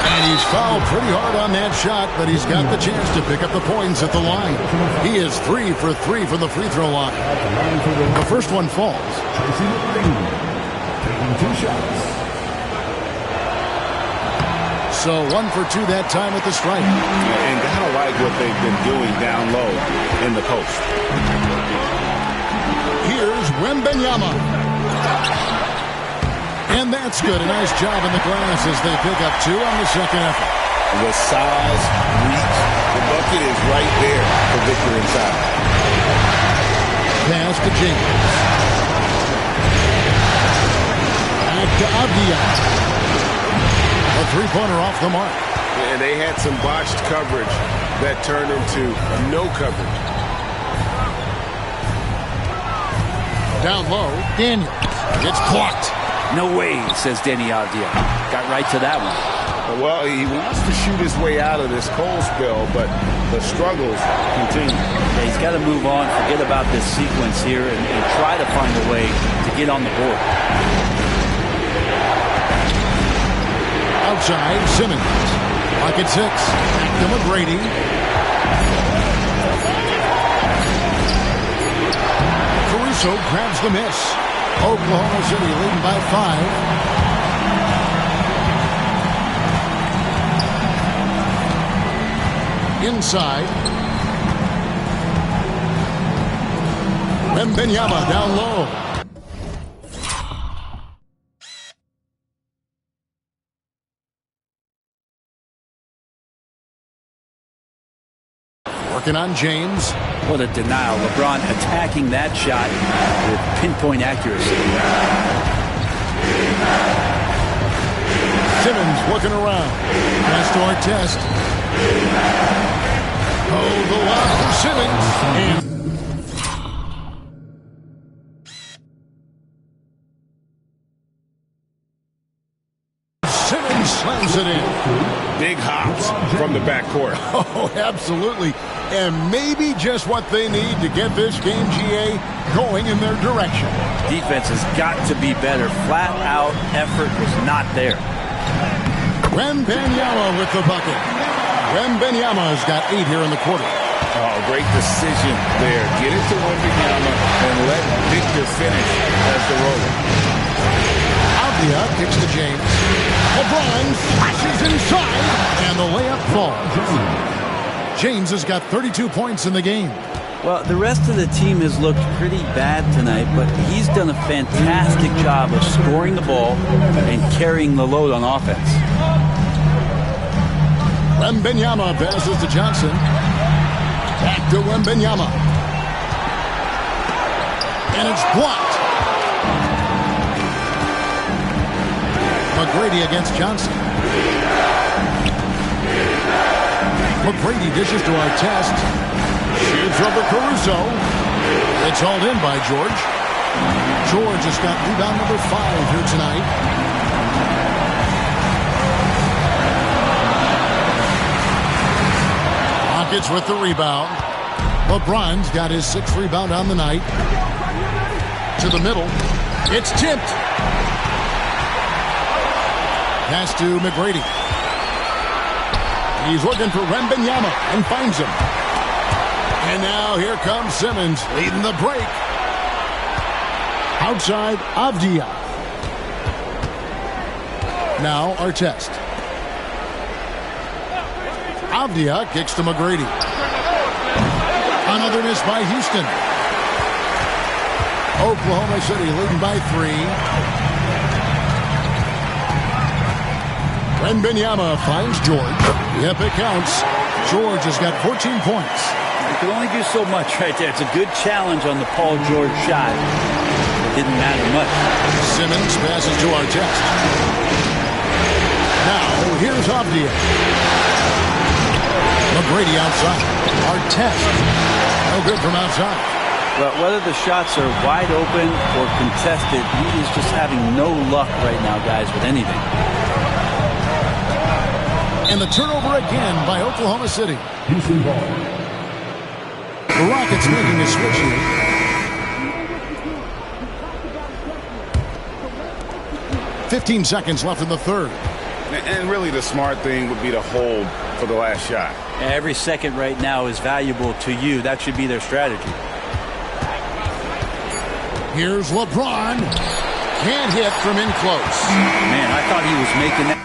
And he's fouled pretty hard on that shot, but he's got the chance to pick up the points at the line. He is 3 for 3 from the free throw line. The first one falls. Tracy McGrady taking 2 shots. So 1 for 2 that time at the stripe. And gotta like what they've been doing down low in the post. Here's Wembanyama. And that's good. A nice job in the glass as they pick up 2 on the second effort. With size, reach, the bucket is right there for Victor inside. Pass to James. Back to Avdia. A three-pointer off the mark. And they had some botched coverage that turned into no coverage. Down low, Daniels. It's blocked. No way, says Danny Avdia. Got right to that one. Well, he wants to shoot his way out of this cold spell, but the struggles continue. Yeah, he's got to move on, forget about this sequence here, and try to find a way to get on the board. Outside, Simmons. Pocket 6. Back to McGrady. Caruso grabs the miss. Oklahoma City leading by 5. Inside. Wembanyama down low. Working on James. What a denial. LeBron attacking that shot with pinpoint accuracy. Simmons looking around. Pass to Artest. Oh, the lob for Simmons. And Simmons slams it in. Big hops from the backcourt. Oh, absolutely. And maybe just what they need to get this game, GA, going in their direction. Defense has got to be better. Flat out effort was not there. Wembanyama with the bucket. Wembanyama's got 8 here in the quarter. Oh, great decision there. Get it to Wembanyama and let Victor finish as the roller. Avdia kicks to James. LeBron flashes inside, and the layup falls. James has got 32 points in the game. Well, the rest of the team has looked pretty bad tonight, but he's done a fantastic job of scoring the ball and carrying the load on offense. Wembanyama passes to Johnson. Back to Wembanyama. And it's blocked. McGrady against Johnson. McGrady dishes to Artest. Shoots over Caruso. It's hauled in by George. George has got rebound number 5 here tonight. Rockets with the rebound. LeBron's got his 6th rebound on the night. To the middle. It's tipped. Pass to McGrady. He's looking for Wembanyama and finds him. And now here comes Simmons leading the break. Outside, Avdia. Now Artest. Avdia kicks to McGrady. Another miss by Houston. Oklahoma City leading by 3. Wembanyama finds George. Yep, it counts. George has got 14 points. You can only do so much right there. It's a good challenge on the Paul George shot. It didn't matter much. Simmons passes to Artest. Now, here's Avdia. McGrady outside. Artest. No good from outside. Well, whether the shots are wide open or contested, he is just having no luck right now, guys, with anything. And the turnover again by Oklahoma City. Houston ball. The Rockets making a switch here. "15 seconds left in the third." And really the smart thing would be to hold for the last shot. Every second right now is valuable to you. That should be their strategy. Here's LeBron. Can't hit from in close. Man, I thought he was making that.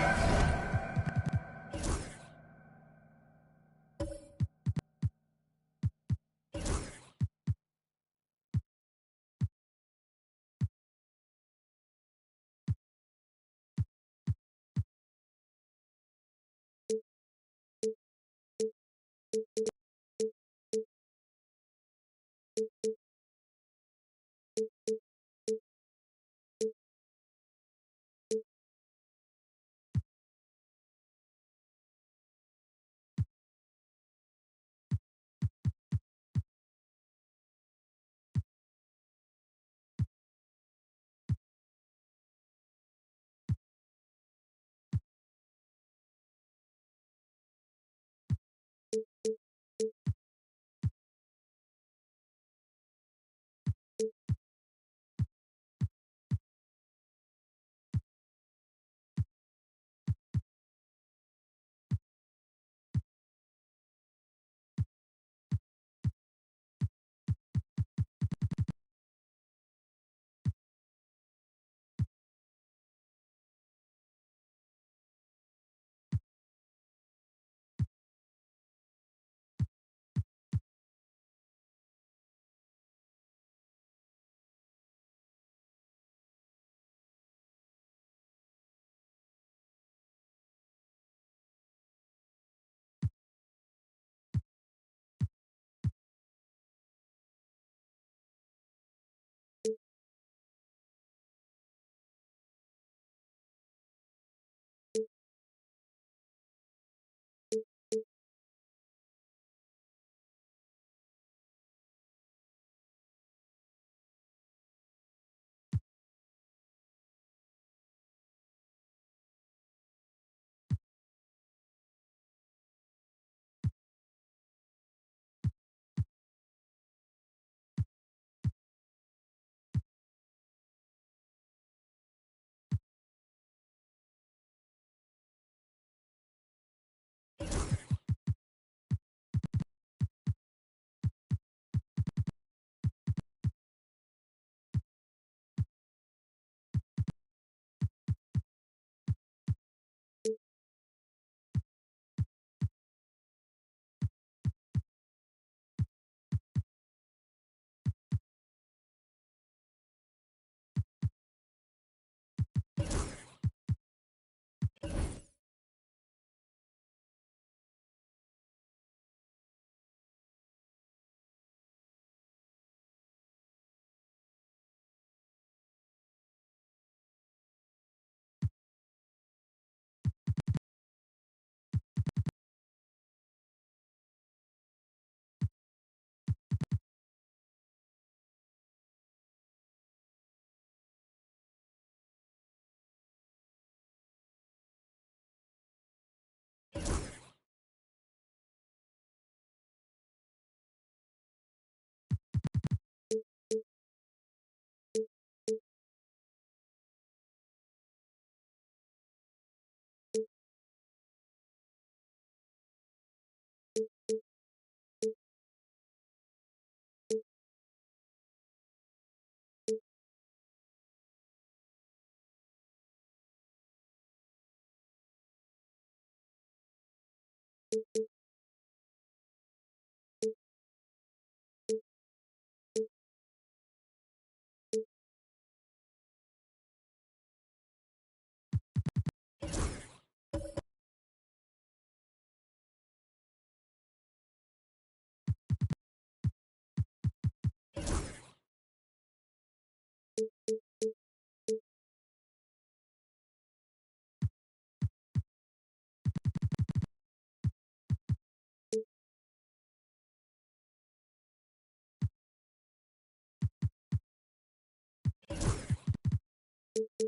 So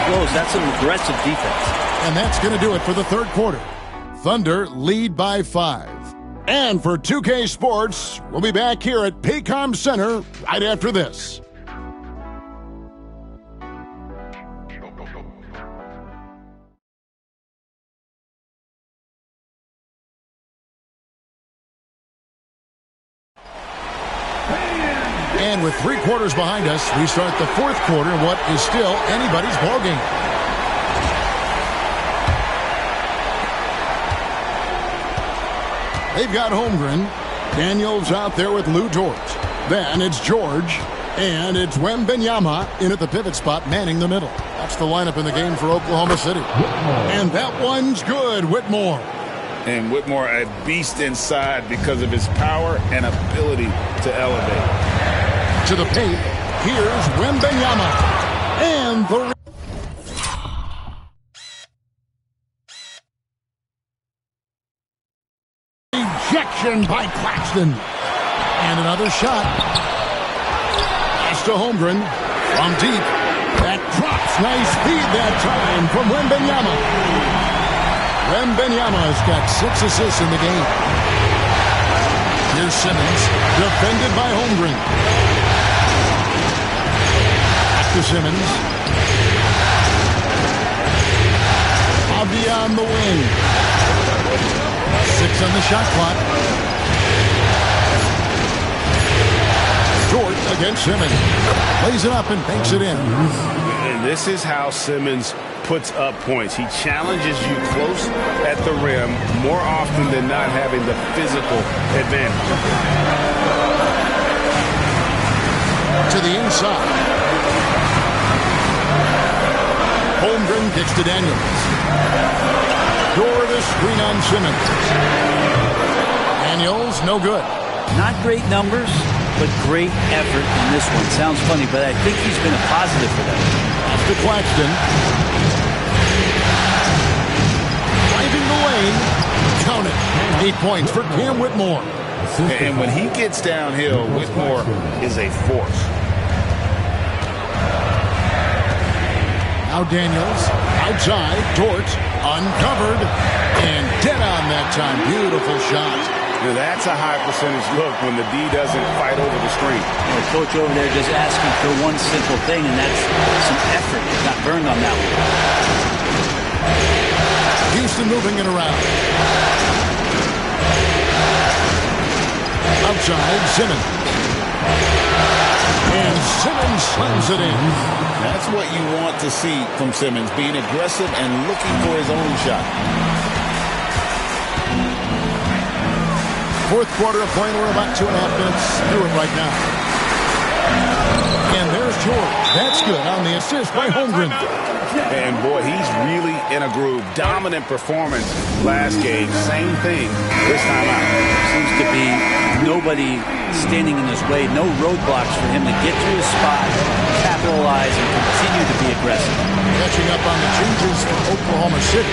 close. That's some aggressive defense. And that's going to do it for the third quarter. Thunder lead by 5. And for 2K Sports, we'll be back here at Paycom Center right after this. And with 3 quarters behind us, we start the fourth quarter in what is still anybody's ballgame. They've got Holmgren. Daniels out there with Lou Dort. Then it's George. And it's Wembanyama in at the pivot spot, manning the middle. That's the lineup in the game for Oklahoma City. And that one's good, Whitmore. And Whitmore, a beast inside because of his power and ability to elevate. To the paint, here's Wembanyama. And the rejection by Claxton. And another shot. Pass to Holmgren. From deep. That drops. Nice feed that time from Wembanyama. Wembanyama's got 6 assists in the game. Here's Simmons. Defended by Holmgren. To Simmons. Avdia on the wing. 6 on the shot clock. Dort against Simmons. Lays it up and banks it in. And this is how Simmons puts up points. He challenges you close at the rim more often than not, having the physical advantage. To the inside. Holmgren kicks to Daniels. Door the screen on Simmons. Daniels, no good. Not great numbers, but great effort in this one. Sounds funny, but I think he's been a positive for them. After Claxton. Driving the lane. Count it. 8 points for Cam Whitmore. And when he gets downhill, Whitmore is a force. Now Daniels, outside, Dort, uncovered, and dead on that time. Beautiful shot. Now that's a high percentage look when the D doesn't fight over the screen. The coach over there just asking for one simple thing, and that's some effort. Got burned on that one. Houston moving it around. Outside, Simmons. And Simmons slams it in. That's what you want to see from Simmons, being aggressive and looking for his own shot. Fourth quarter of play. We're about 2.5 minutes through it right now. And there's George. That's good on the assist by Holmgren. And boy, he's really in a groove. Dominant performance last game. Same thing this time out. Seems to be nobody standing in his way. No roadblocks for him to get to his spot, capitalize, and continue to be aggressive. Catching up on the changes for Oklahoma City.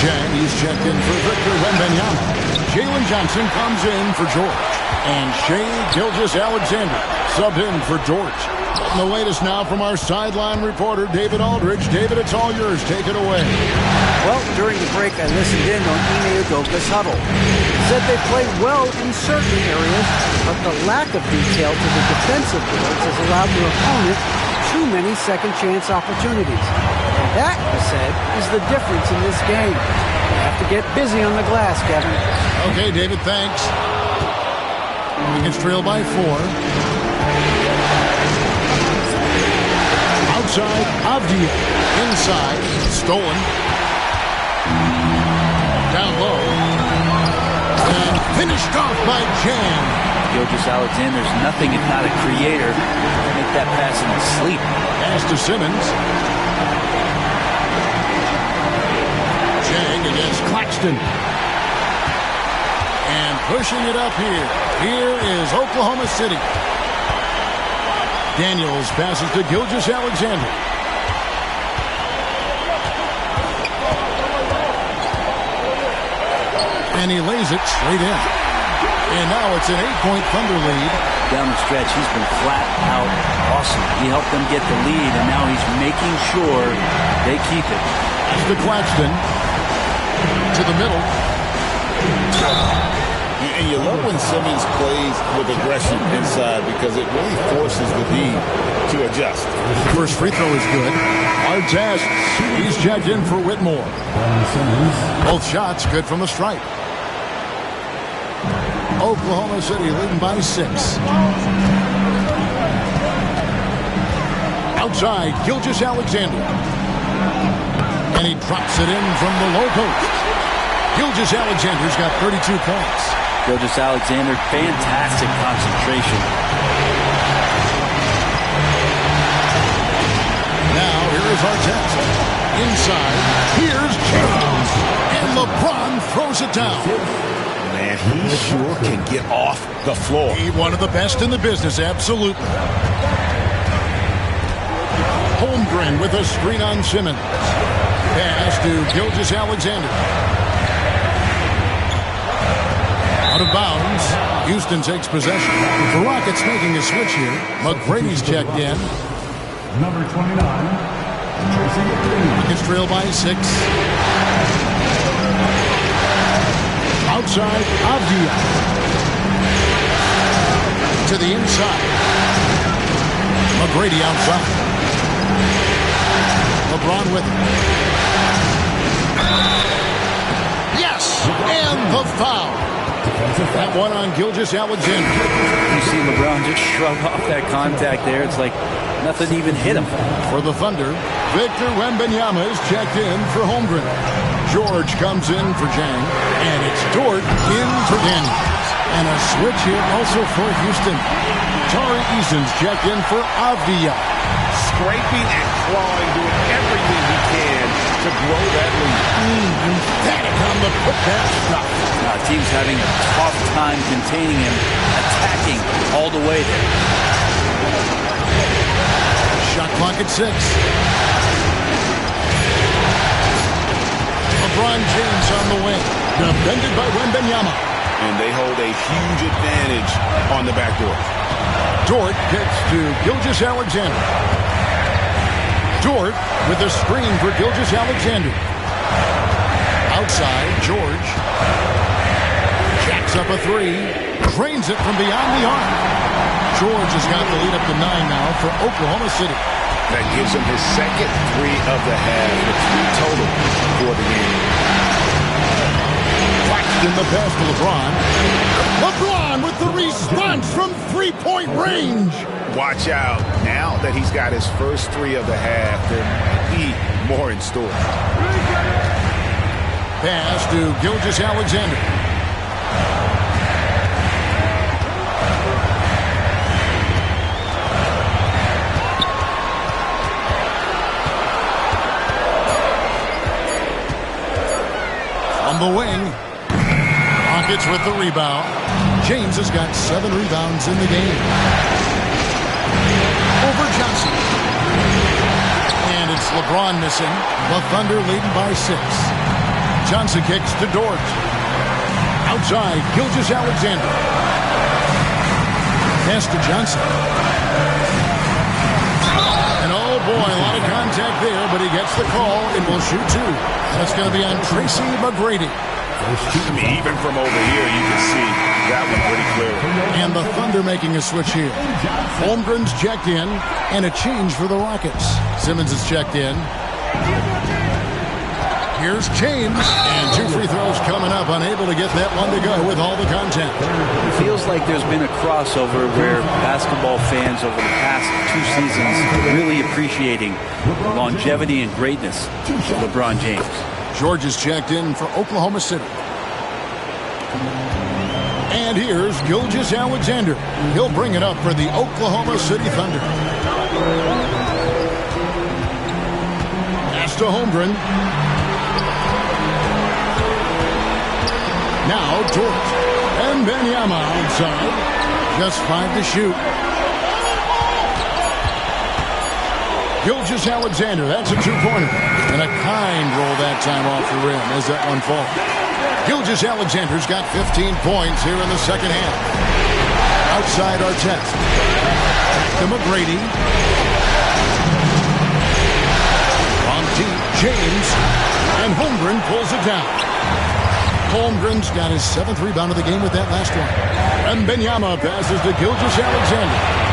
Jang, he's checked in for Victor Wembanyama. Jalen Johnson comes in for George. And Shai Gilgeous-Alexander subbed in for George. And the latest now from our sideline reporter, David Aldridge. David, it's all yours. Take it away. Well, during the break, I listened in on Ime Udoka's huddle. He said they played well in certain areas, but the lack of detail to the defensive boards has allowed their opponent too many second-chance opportunities. And that, he said, is the difference in this game. You have to get busy on the glass, Kevin. Okay, David, thanks. It's trailed by 4. Outside, Avdia. Inside, stolen. Down low. And finished off by Jam. Gilgeous-Alexander's nothing if not a creator. Make that pass in his sleep. Pass to Simmons. Jang against Claxton. And pushing it up here. Here is Oklahoma City. Daniels passes to Gilgeous-Alexander. And he lays it straight in. And now it's an 8-point Thunder lead. Down the stretch, he's been flat out awesome. He helped them get the lead, and now he's making sure they keep it. It's to Claxton. To the middle. And you love when Simmons plays with aggression inside because it really forces the D to adjust. First free throw is good. Artest, he's checked in for Whitmore. Both shots good from the stripe. Oklahoma City leading by 6. Outside, Gilgeous-Alexander. And he drops it in from the low post. Gilgeous-Alexander's got 32 points. Gilgeous-Alexander, fantastic concentration. Now, here is Artest. Inside, here's James. And LeBron throws it down. Man, he sure can get off the floor. He's one of the best in the business, absolutely. Holmgren with a screen on Simmons. Pass to Gilgeous-Alexander. Out of bounds. Houston takes possession. The Rockets making a switch here. McGrady's checked in. Number 29, Tracy McGrady. Rockets trail by 6. Outside, Avdia. To the inside. McGrady outside. LeBron with him. Yes! And the foul. That one on Gilgeous-Alexander. You see LeBron just shrug off that contact there. It's like nothing even hit him. For the Thunder, Victor Wembanyama is checked in for Holmgren. George comes in for Jang, and it's Dort in for Daniels. And a switch here also for Houston. Tari Eason's checked in for Avdia. Scraping and clawing, doing everything he can to grow that lead. Emphatic on the putback shot. Team's having a tough time containing him, attacking all the way there. Shot clock at 6. LeBron James on the wing. Defended by Wembanyama. And they hold a huge advantage on the backdoor. Dort gets to Gilgeous-Alexander. Dort with a screen for Gilgeous-Alexander. Outside, George. Jacks up a 3. Drains it from beyond the arc. George has got the lead up to 9 now for Oklahoma City. That gives him his second 3 of the half, the 3 total for the game. Claxton the pass to LeBron. LeBron with the response from 3-point range. Watch out. Now that he's got his first 3 of the half, there might be more in store. Pass to Gilgeous-Alexander. On the wing. Rockets with the rebound. James has got 7 rebounds in the game. Over Johnson. And it's LeBron missing. The Thunder leading by 6. Johnson kicks to Dort. Outside, Gilgeous-Alexander. Pass to Johnson. And oh boy, a lot of contact there, but he gets the call and will shoot 2. That's going to be on Tracy McGrady. I mean, even from over here, you can see that one pretty clearly. And the Thunder making a switch here. Holmgren's checked in, and a change for the Rockets. Simmons is checked in. Here's James, and 2 free throws coming up, unable to get that one to go with all the contact. It feels like there's been a crossover where basketball fans over the past 2 seasons really appreciating the longevity and greatness of LeBron James. George is checked in for Oklahoma City. And here's Gilgeous-Alexander. He'll bring it up for the Oklahoma City Thunder. Pass to Holmgren. Now Dort. And Wembanyama outside. Just 5 to shoot. Gilgeous-Alexander, that's a two-pointer. And a kind roll that time off the rim as that one falls. Gilgeous-Alexander's got 15 points here in the second half. Outside Artest. To McGrady. On deep, James. And Holmgren pulls it down. Holmgren's got his 7th rebound of the game with that last one. And Wembanyama passes to Gilgeous-Alexander.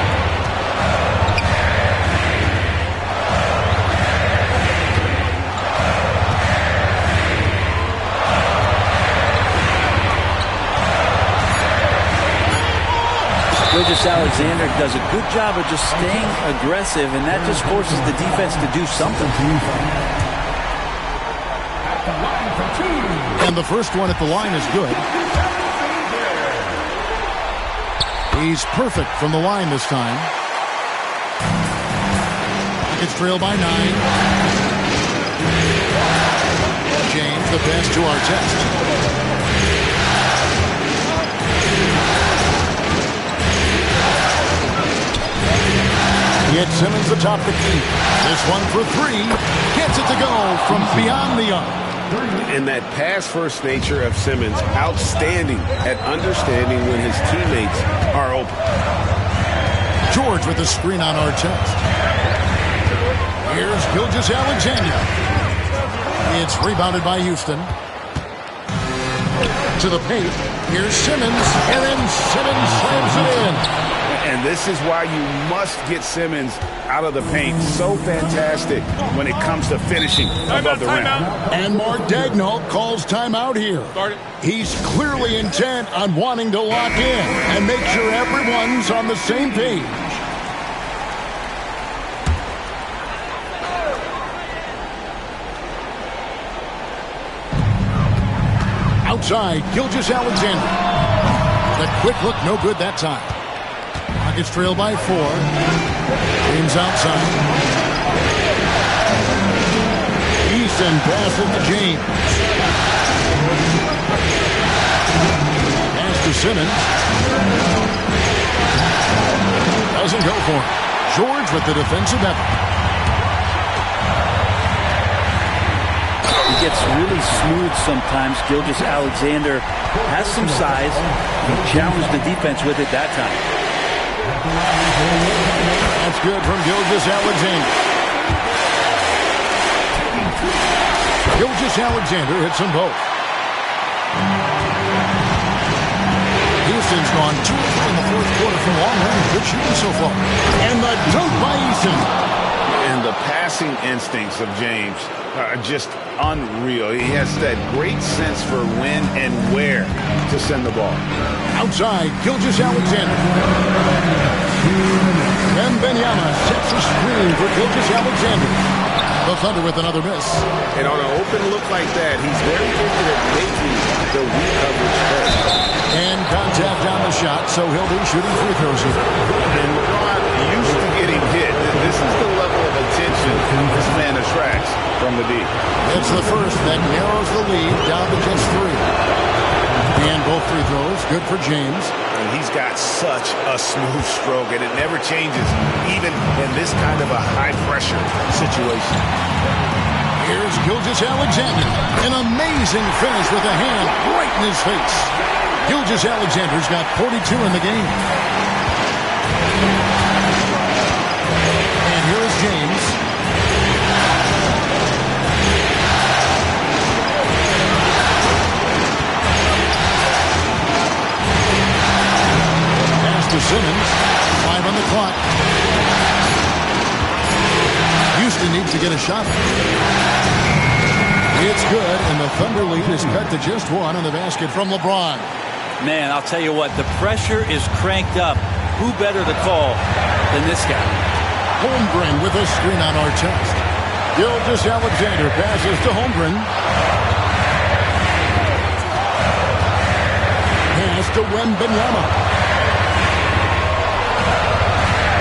Gilgeous-Alexander does a good job of just staying aggressive, and that just forces the defense to do something. And the first one at the line is good. He's perfect from the line this time. It's trailed by 9. James, the pass to Artest. Gets Simmons atop the key. This one for 3. Gets it to go from beyond the arc. And that pass-first nature of Simmons, outstanding at understanding when his teammates are open. George with the screen on Artest. Here's Gilgeous-Alexander. It's rebounded by Houston. To the paint. Here's Simmons. And then Simmons slams it in. And this is why you must get Simmons out of the paint. So fantastic when it comes to finishing above the rim. And Mark Daigneault calls timeout here. He's clearly intent on wanting to lock in and make sure everyone's on the same page. Outside, Gilgeous-Alexander. The quick look, no good that time. Rockets trail by 4. James outside. Easton passes to James. Pass to Simmons. Doesn't go for it. George with the defensive effort. He gets really smooth sometimes. Gilgeous-Alexander has some size. He challenged the defense with it that time. That's good from Gilgeous-Alexander. Gilgeous-Alexander hits them both. Houston's gone 2 in the fourth quarter from long range. Good shooting so far. And the dunk by Easton. And the passing instincts of James are just unreal. He has that great sense for when and where to send the ball. Outside, Gilgeous-Alexander. Wembanyama sets a screen for Gilgeous-Alexander. The Thunder with another miss. And on an open look like that, he's very good at making the weak coverage play. And contact on the shot, so he'll be shooting free throws here. And LeBron used to getting hit. This is the level of attention this man attracts from the deep. It's the first that narrows the lead down to just 3. And both free throws, good for James. And he's got such a smooth stroke, and it never changes, even in this kind of a high-pressure situation. Here's Gilgeous-Alexander. An amazing finish with a hand right in his face. Gilgeous-Alexander's got 42 in the game. And here is James. To Simmons, 5 on the clock. Houston needs to get a shot. It's good, and the Thunder lead is cut to just 1 on the basket from LeBron. Man, I'll tell you what, the pressure is cranked up. Who better to call than this guy? Holmgren with a screen on Artest. Gilgeous-Alexander passes to Holmgren. Pass to Wembanyama.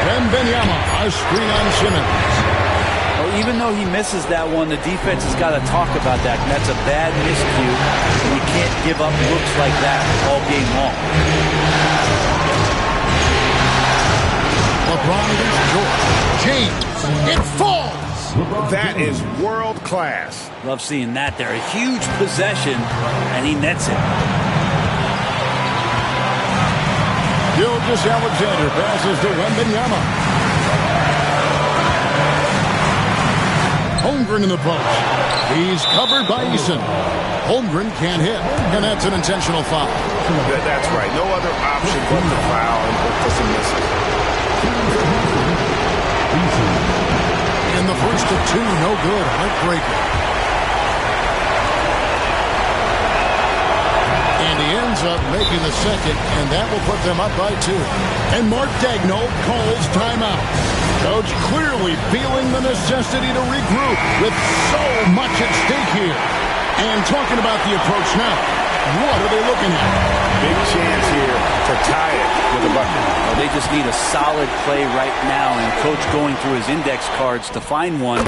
Wembanyama, a screen on Simmons. Well, even though he misses that one, the defense has got to talk about that. And that's a bad miscue. You can't give up looks like that all game long. LeBron against George. James. It falls. That is world class. Love seeing that there. A huge possession, and he nets it. Gilgeous-Alexander passes to Wembanyama. Holmgren in the post. He's covered by Eason. Holmgren can't hit, and that's an intentional foul. That's right. No other option but the foul and for some misses. In the first of two, no good. Heartbreaker. And he ends up making the second, and that will put them up by 2. And Mark Daigneault calls timeout. Coach clearly feeling the necessity to regroup with so much at stake here. And talking about the approach now, what are they looking at? Big chance here to tie it with a bucket. Well, they just need a solid play right now, and Coach going through his index cards to find one.